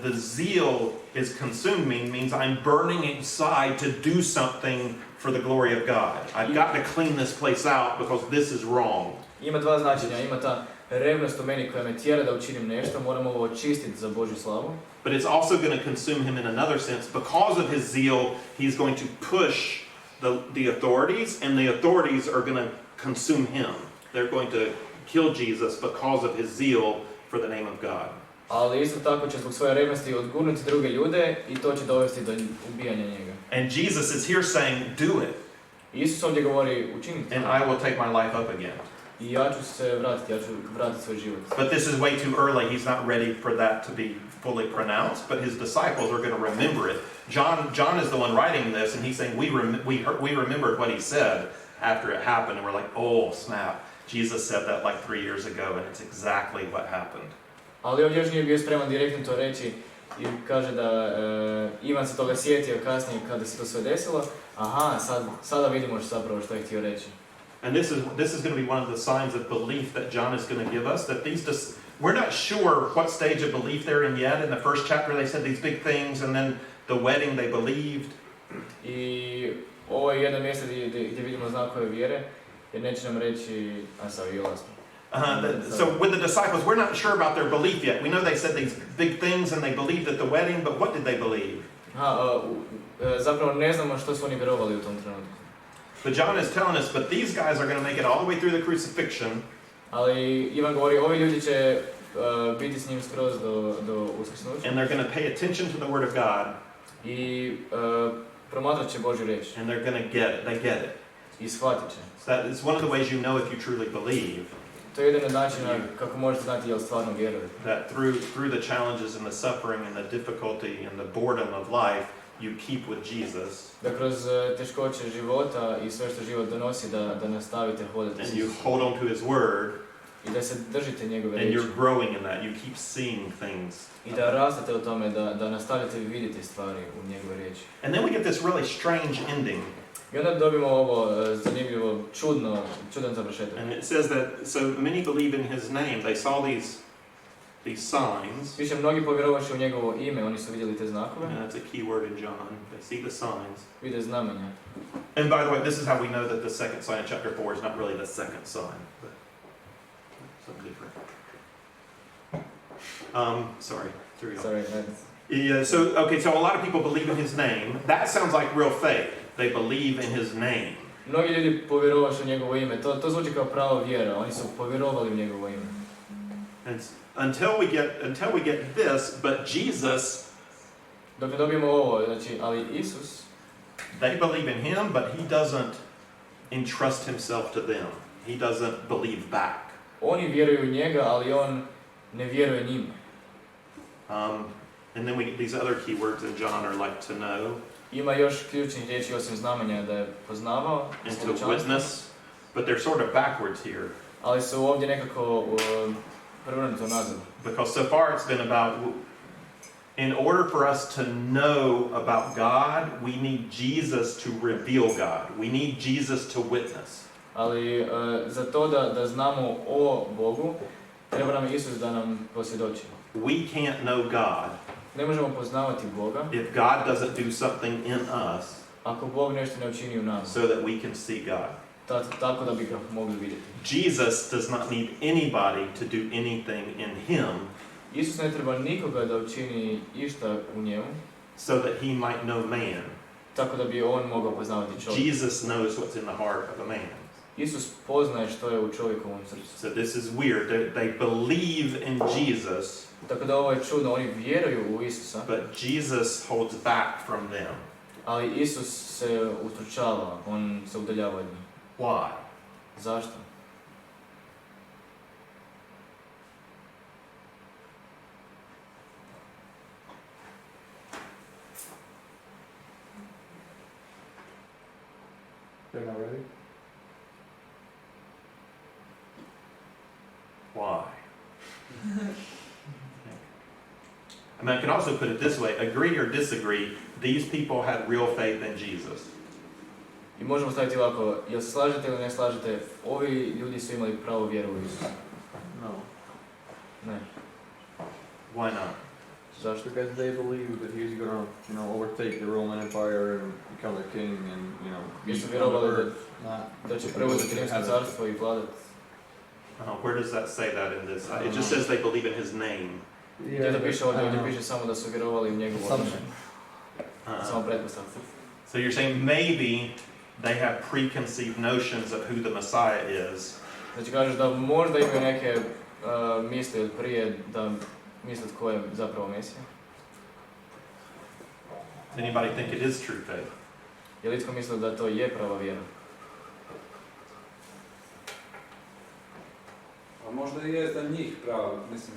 The zeal is consuming means I'm burning inside to do something for the glory of God. I've got to clean this place out because this is wrong. Ima dva značenja, ima ta revnost u meni koja me tjera da učinim nešto, moram ovo očistiti za Božju slavu. But it's also going to consume him in another sense. Because of his zeal, he's going to push the authorities, and the authorities are going to consume him. They're going to kill Jesus because of his zeal for the name of God. Ali isto tako će zbog svoje revnosti odgurnuti druge ljude i to će dovesti do ubijanja njega. And Jesus is here saying, do it. Isus ovdje govori učiniti. And I will take my life up again. I ja ću se vratiti, ja ću vratiti svoj život. But this is way too early. He's not ready for that to be fully pronounced, but his disciples are going to remember it. John is the one writing this, and he's saying, we remembered what he said after it happened, and we're like, oh, snap. Jesus said that like 3 years ago, and it's exactly what happened. Ali ovdje još nije bio spreman direktno to reći i kaže da Ivan se toga sjetio kasnije kada se to sve desilo. Aha, sada vidimo zapravo što je htio reći. And this is going to be one of the signs of belief that John is going to give us, that we're not sure what stage of belief they're in yet. In the first chapter they said these big things, and then the wedding they believed. I ovo je jedno mjesto gdje vidimo znakove vjere, jer neće nam reći, So with the disciples, we're not sure about their belief yet. We know they said these big things and they believed at the wedding, but what did they believe? Zapravo ne znamo što su oni vjerovali u tom trenutku. But John is telling us, but these guys are going to make it all the way through the crucifixion. Ali Ivan govori, ovi ljudi će biti s njim skroz do uskrsnuća. And they're going to pay attention to the word of God. I promatrat će Božju riječ. And they're going to get it. They get it. I shvatit će. So that is one of the ways you know if you truly believe. To je jedan od načina kako možete znati jel stvarno vjerujete. That through the challenges and the suffering and the difficulty and the boredom of life, you keep with Jesus. Da kroz teškoće života i sve što život donosi da nastavite hodati. And you hold on to his word. I da se držite njegove riječi. riječi. And you're growing in that. You keep seeing things. I da rastete u tome, da nastavite vidjeti stvari u njegove riječi. And then we get this really strange ending. I onda dobimo ovo zanimljivo, čudan završetak. And it says that so many believe in his name. They saw these signs. Piše, mnogi povjerovaše u njegovo ime, oni su vidjeli te znakove. And that's a key word in John. They see the signs. Vide znamenja. And by the way, this is how we know that the second sign in chapter 4 is not really the second sign, but something different. Sorry. Sorry. Yeah, so a lot of people believe in his name. That sounds like real faith. They believe in his name. Mnogi ljudi povjerovaše u njegovo ime. To zvuči kao prava vjera. Oni su povjerovali u njegovo ime. And until we get this, but Jesus, dok ne dobijemo ovo, znači, ali Isus, they believe in him, but he doesn't entrust himself to them. He doesn't believe back. Oni vjeruju u njega, ali on ne vjeruje njima. And then these other key words in John are like to know. Ima još ključnih riječi osim znamenja da je poznavao. And to witness, but they're sort of backwards here. Ali su ovdje nekako prevrnuto nazad. Because so far it's been about, in order for us to know about God, we need Jesus to reveal God. We need Jesus to witness. Ali za to da znamo o Bogu, treba nam Isus da nam posvjedoči. We can't know God. Ne možemo poznavati Boga. If God doesn't do something in us. Ako Bog nešto ne učini u nas. So that we can see God. Tako da bi ga mogli vidjeti. Jesus does not need anybody to do anything in him. Isus ne treba nikoga da učini išta u njemu. So that he might know man. Tako da bi on mogao poznavati čovjeka. Jesus knows what's in the heart of a man. Isus poznaje što je u čovjekovom srcu. So this is weird. They believe in Jesus. Tako da ovo je čudno, oni vjeruju u Isusa. But Jesus holds back from them. Ali Isus se ustručava, on se udaljava od njih. Why? Zašto? They're not ready? Why? I mean, I can also put it this way, agree or disagree, these people had real faith in Jesus. I možemo staviti ovako, jel se slažete ili ne slažete, ovi ljudi su imali pravo vjeru u Isusa. No. Ne. Why not? Zašto? Because they believed that he was going to, overtake the Roman Empire and become their king and, Jer be su on the vjerovali earth. Not da će preuzeti Rimsko carstvo I vladati. Where does that say that in this? It just says they believe in his name. Gdje da piše ovdje? Ovdje piše samo da su vjerovali u njegovo ime. Samo pretpostavka. So you're saying maybe they have preconceived notions of who the Messiah is. Znači kažeš da možda imaju neke misli od prije da misle tko je zapravo Mesija. Does anybody think it is true faith? Je li itko mislio da to je prava vjera? A možda i je za njih prava, mislim,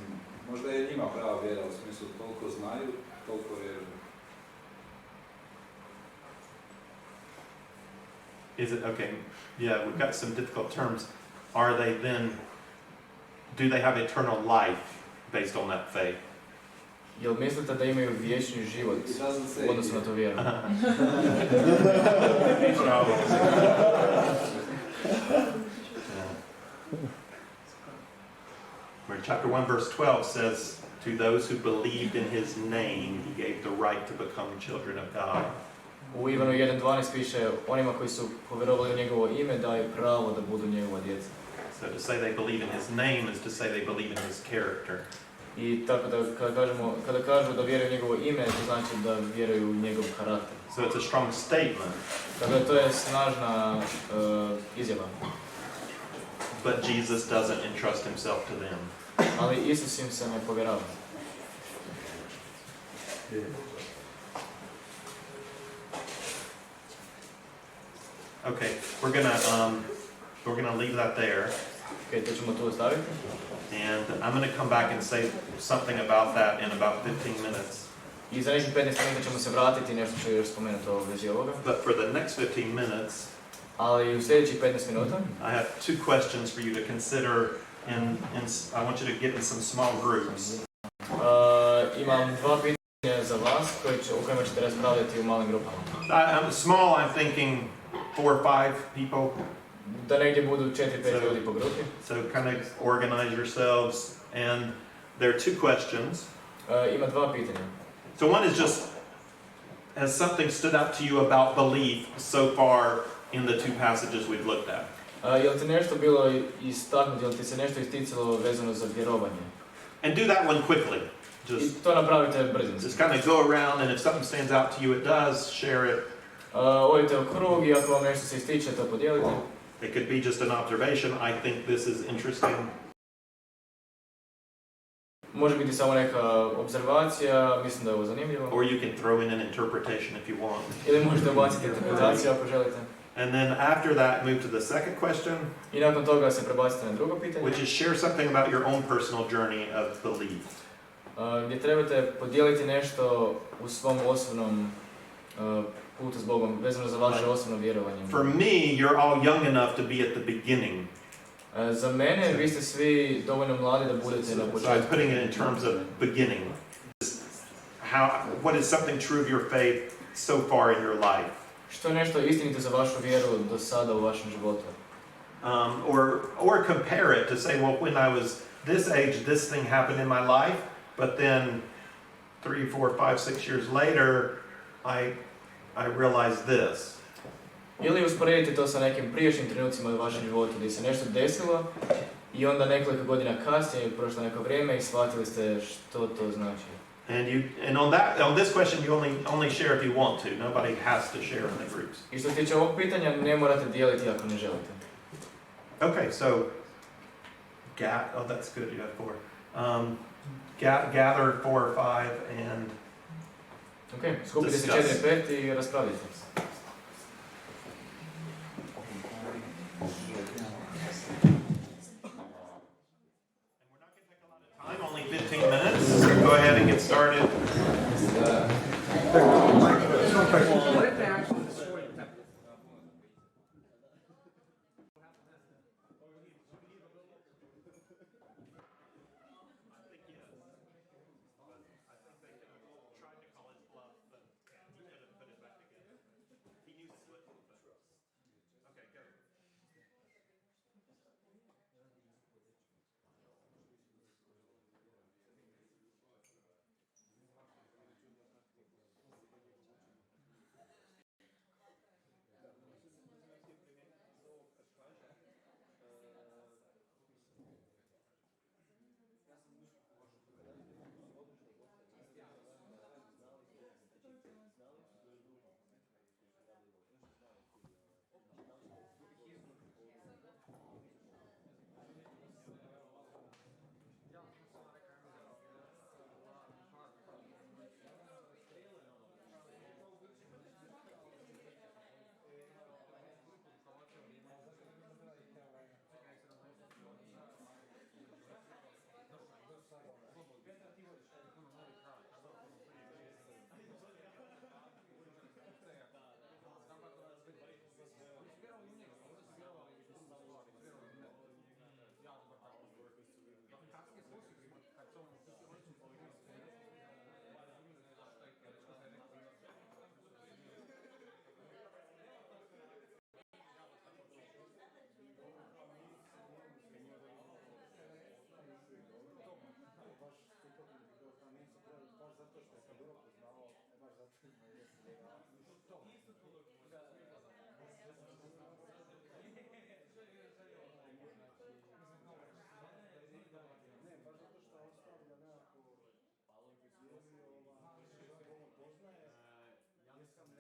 možda je njima prava vjera u smislu toliko znaju, toliko vjeruju. Is it okay? Yeah, we've got some difficult terms. Are they then? Do they have eternal life based on that faith? Jel mislite da imaju vječni život u odnosu na to vjeru? Where chapter 1 verse 12 says, to those who believed in his name, he gave the right to become children of God. U Ivanu 1.12 piše, onima koji su povjerovali u njegovo ime daje pravo da budu njegova djeca. So to say they believe in his name is to say they believe in his character. I tako da kada kažu da vjeruju u njegovo ime, to znači da vjeruju u njegov karakter. So it's a strong statement. Tako da to je snažna izjava. But Jesus doesn't entrust himself to them. Ali Isus im se ne povjerava. Okay, we're gonna leave that there. Okay, to ćemo tu ostaviti. And I'm going to come back and say something about that in about 15 minutes. I za nekih 15 minuta ćemo se vratiti, nešto ću još spomenuti o vezi ovoga. But for the next 15 minutes, Ali u sljedećih 15 minuta I have two questions for you to consider, and I want you to get in some small groups. Imam dva pitanja za vas o kojima ćete raspravljati u malim grupama. I'm small, I'm thinking 4 or 5 people. Da negdje budu 4-5 ljudi po grupi. So kind of organize yourselves, and there are two questions. Ima dva pitanja. So one is just, has something stood out to you about belief so far in the two passages we've looked at? Jel ti nešto bilo istaknuto, jel ti se nešto isticalo vezano za vjerovanje? And do that one quickly. I to napravite brzinski. Just kind of go around, and if something stands out to you, it does, share it. Odite u krug i ako vam nešto se ističe, to podijelite. It could be just an observation. I think this is interesting. Može biti samo neka observacija, mislim da je ovo zanimljivo. Or you can throw in an interpretation if you want. Ili možete ubaciti interpretaciju ako želite. And then after that, move to the second question. I nakon toga se prebacite na drugo pitanje. Which is share something about your own personal journey of belief. Gdje trebate podijeliti nešto u svom osobnom putu s Bogom, vezano za vaše osobno vjerovanje. For me, you're all young enough to be at the beginning. Za mene, vi ste svi dovoljno mladi da budete na So I'm početku. putting it in terms of beginning. What is something true of your faith so far in your life? Što je nešto istinito za vašu vjeru do sada u vašem životu? Or compare it to say, well, when I was this age, this thing happened in my life, but then 3, 4, 5, 6 years later, I realized this. Ili usporedite to sa nekim prijašnjim trenucima u vašem životu gdje se nešto desilo i onda nekoliko godina kasnije prošlo neko vrijeme i shvatili ste što to znači. And on this question you only share if you want to. Nobody has to share in the groups. I što se tiče ovog pitanja, ne morate dijeliti ako ne želite. Okay, so that's good. You have 4. Gather 4 or 5 and Ok, skupite se 4-5 i raspravite. time, only 15 minutes, so go ahead and get started. Ne, pa zato što ostavlja nekako poznaje, ja sam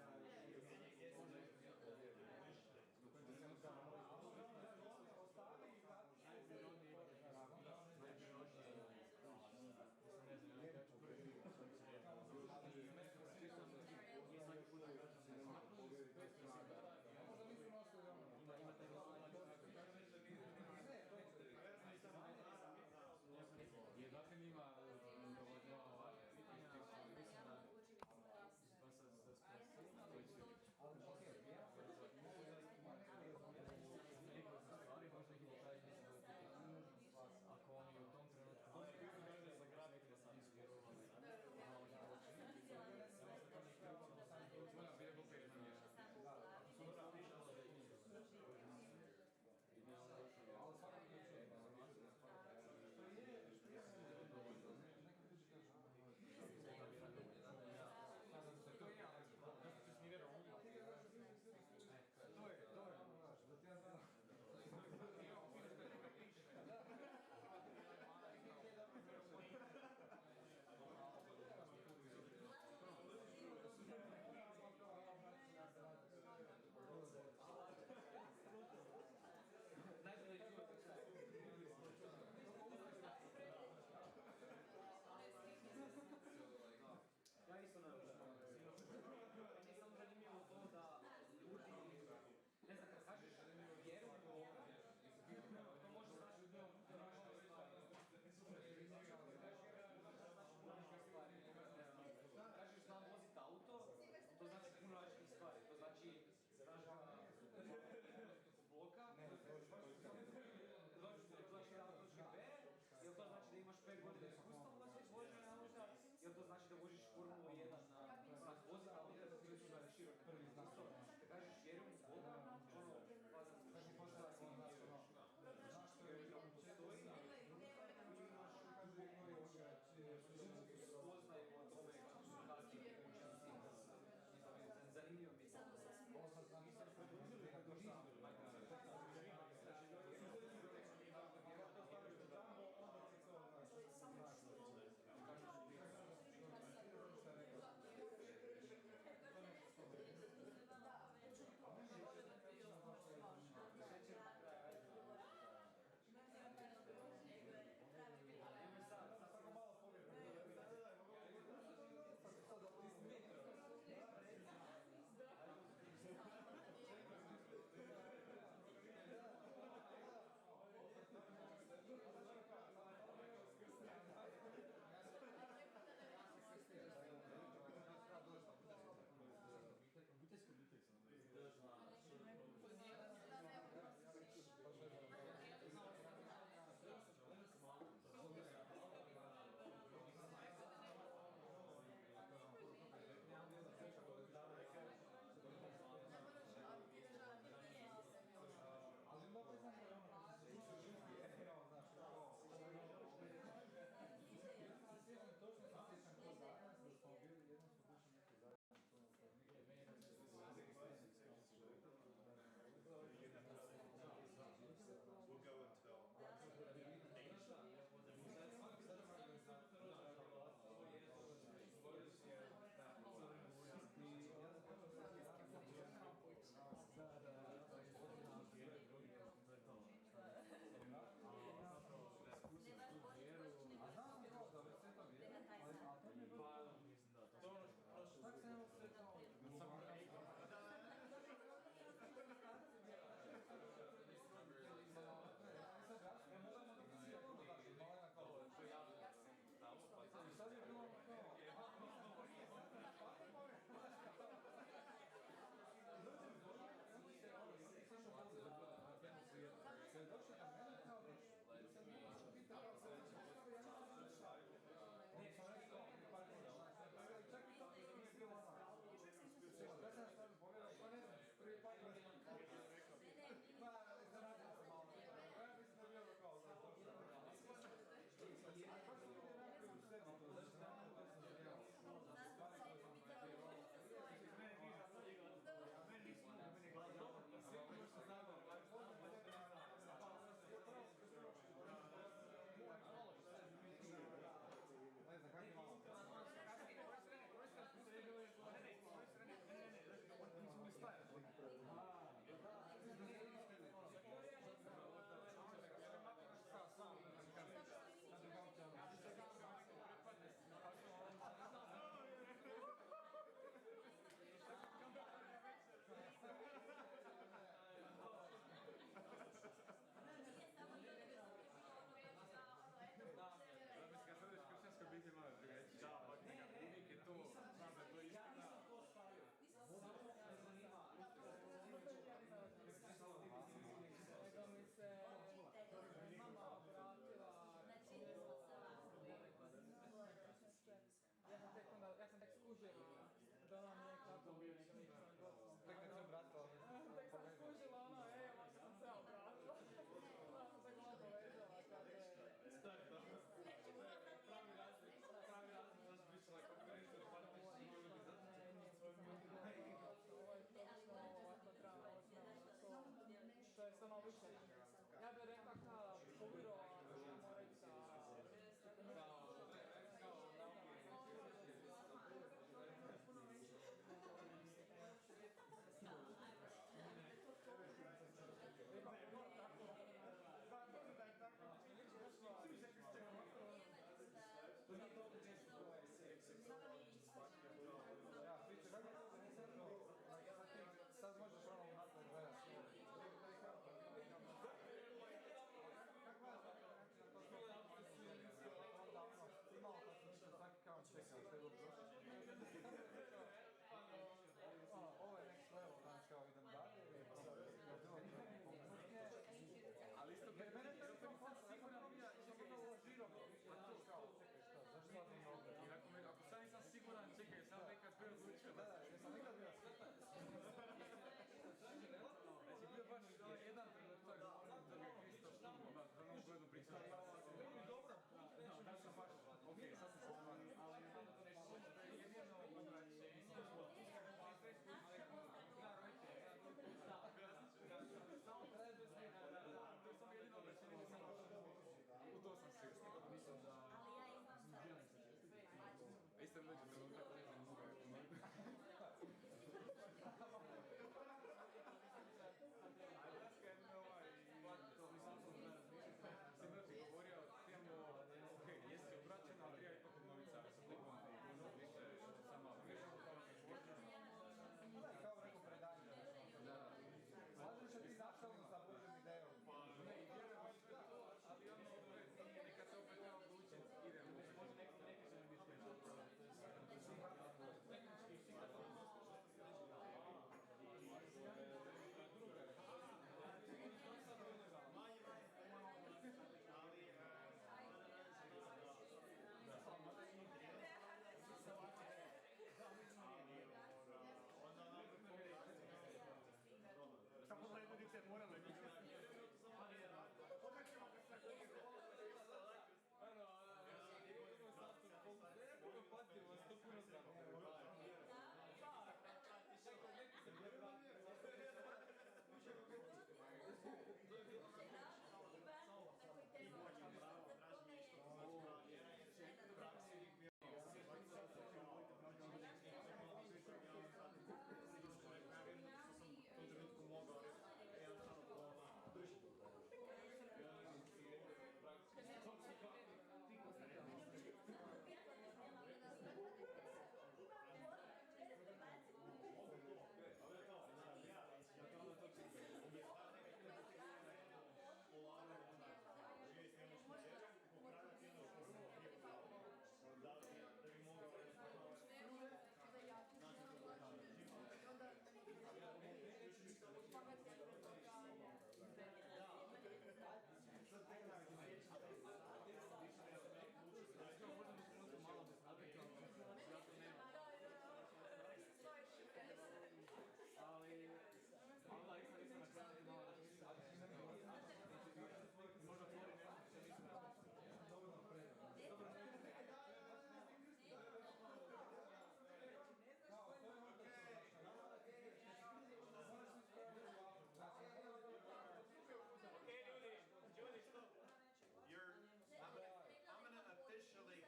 I'm going to officially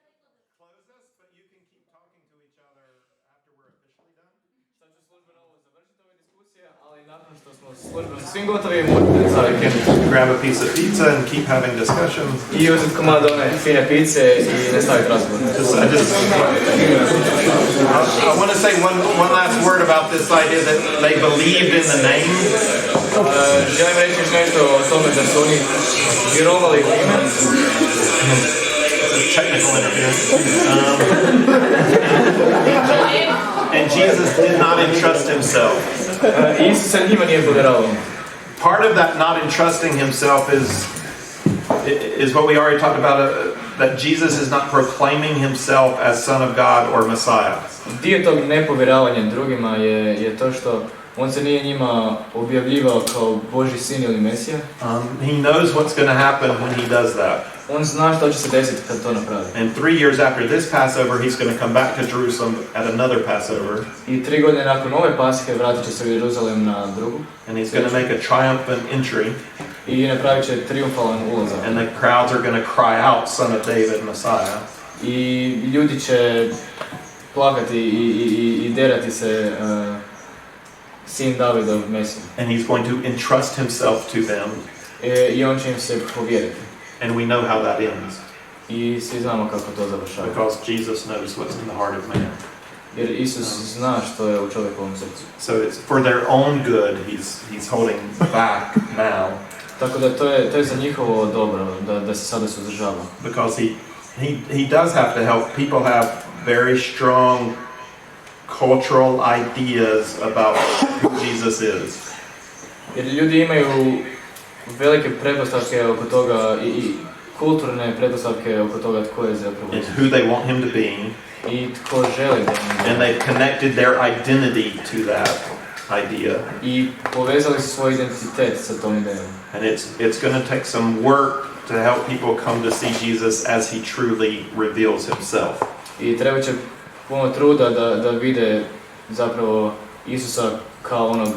close us, but you can keep talking to each other after we're officially done. Sad ću službeno ovo završiti ove diskusije, ali nakon što smo službeno svim gotovi, Grab a piece of pizza and keep having discussions. I uzeti komad one fine pice i nastaviti razgovor. I want to say one last word about this idea that they believed in the name. Želim reći još nešto o tome da su oni vjerovali u ime. Technical interference. And Jesus did not entrust himself. Isus se njima nije povjerovao. Part of that not entrusting himself is what we already talked about, that Jesus is not proclaiming himself as Son of God or Messiah. Dio tog nepovjeravanja drugima je to što on se nije njima objavljivao kao Božji sin ili Mesija. He knows what's going to happen when he does that. On zna što će se desiti kad to napravi. And 3 years after this Passover, he's going to come back to Jerusalem at another Passover. I 3 godine nakon ove Pashe vratit će se u Jeruzalem na drugu. And he's going to make a triumphant entry. I napravit će triumfalan ulazak. And the crowds are going to cry out, Son of David, Messiah. I ljudi će plakati i derati se sin Davidov Mesija. And he's going to entrust himself to them. I on će im se povjeriti. And we know how that ends. I svi znamo kako to završava. Because Jesus knows what's in the heart of man. Jer Isus zna što je u čovjekovom srcu. So it's for their own good he's holding back now. Tako da to je za njihovo dobro da se sada suzdržava. Because he does have to help. People have very strong cultural ideas about who Jesus is. Jer ljudi imaju velike pretpostavke oko toga i kulturne pretpostavke oko toga tko je zapravo. And who they want him to be. I tko želi da bude. And they've connected their identity to that idea. I povezali su svoj identitet sa tom idejom. And it's going to take some work to help people come to see Jesus as he truly reveals himself. I treba će puno truda da vide zapravo Isusa kao onog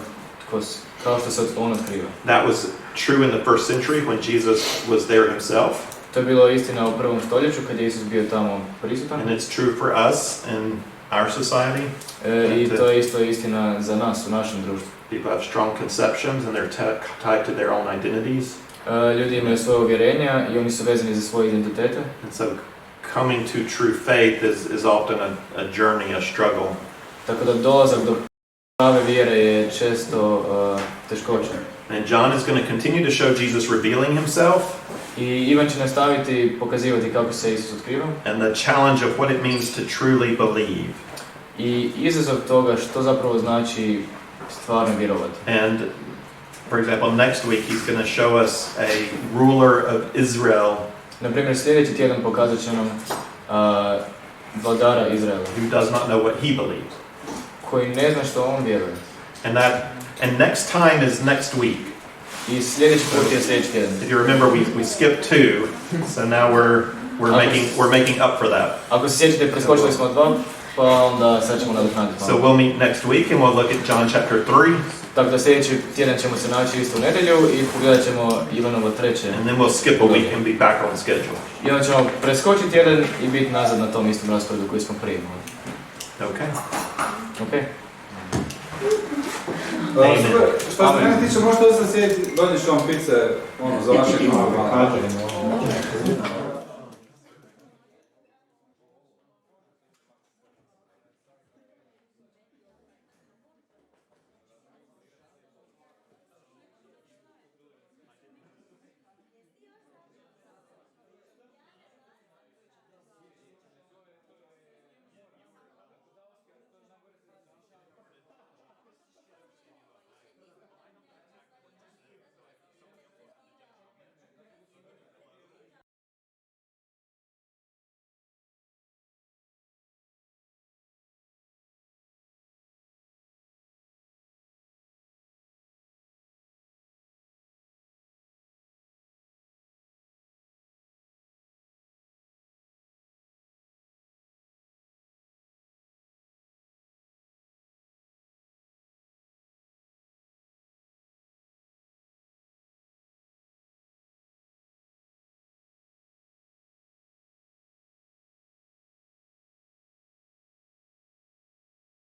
kao što se on otkriva. That was true in the first century when Jesus was there himself. To je bilo istina u prvom stoljeću kad je Isus bio tamo prisutan. And it's true for us in our society. I to je isto istina za nas u našem društvu. People have strong conceptions and they're tied to their own identities. Ljudi imaju svoje uvjerenja i oni su vezani za svoje identitete. And so coming to true faith is often a journey, a struggle. Tako da dolazak do prave vjere je često teškoća. And John is going to continue to show Jesus revealing himself. I Ivan će nastaviti pokazivati kako se Isus otkriva. And the challenge of what it means to truly believe. I izazov toga što zapravo znači stvarno vjerovati. And for example, next week he's going to show us a ruler of Israel. Na primjer, sljedeći tjedan pokazat će nam vladara Izraela. Who does not know what he believes. Koji ne zna što on vjeruje. And next time is next week. I sljedeći put je sljedeći tjedan. If you remember, we skipped 2, so now we're making up for that. Ako se sjećate, preskočili smo 2, pa onda sad ćemo nadoknaditi. So we'll meet next week and we'll look at John chapter 3. Tako da sljedeći tjedan ćemo se naći isto u nedjelju i pogledat ćemo Ivanovo 3. And then we'll skip a week and be back on schedule. I onda ćemo preskočiti tjedan i biti nazad na tom istom rasporedu koji smo prije imali. Okay. Okay. Što se mene tiče, možete ostati sjediti, donijet ću vam pice za vaše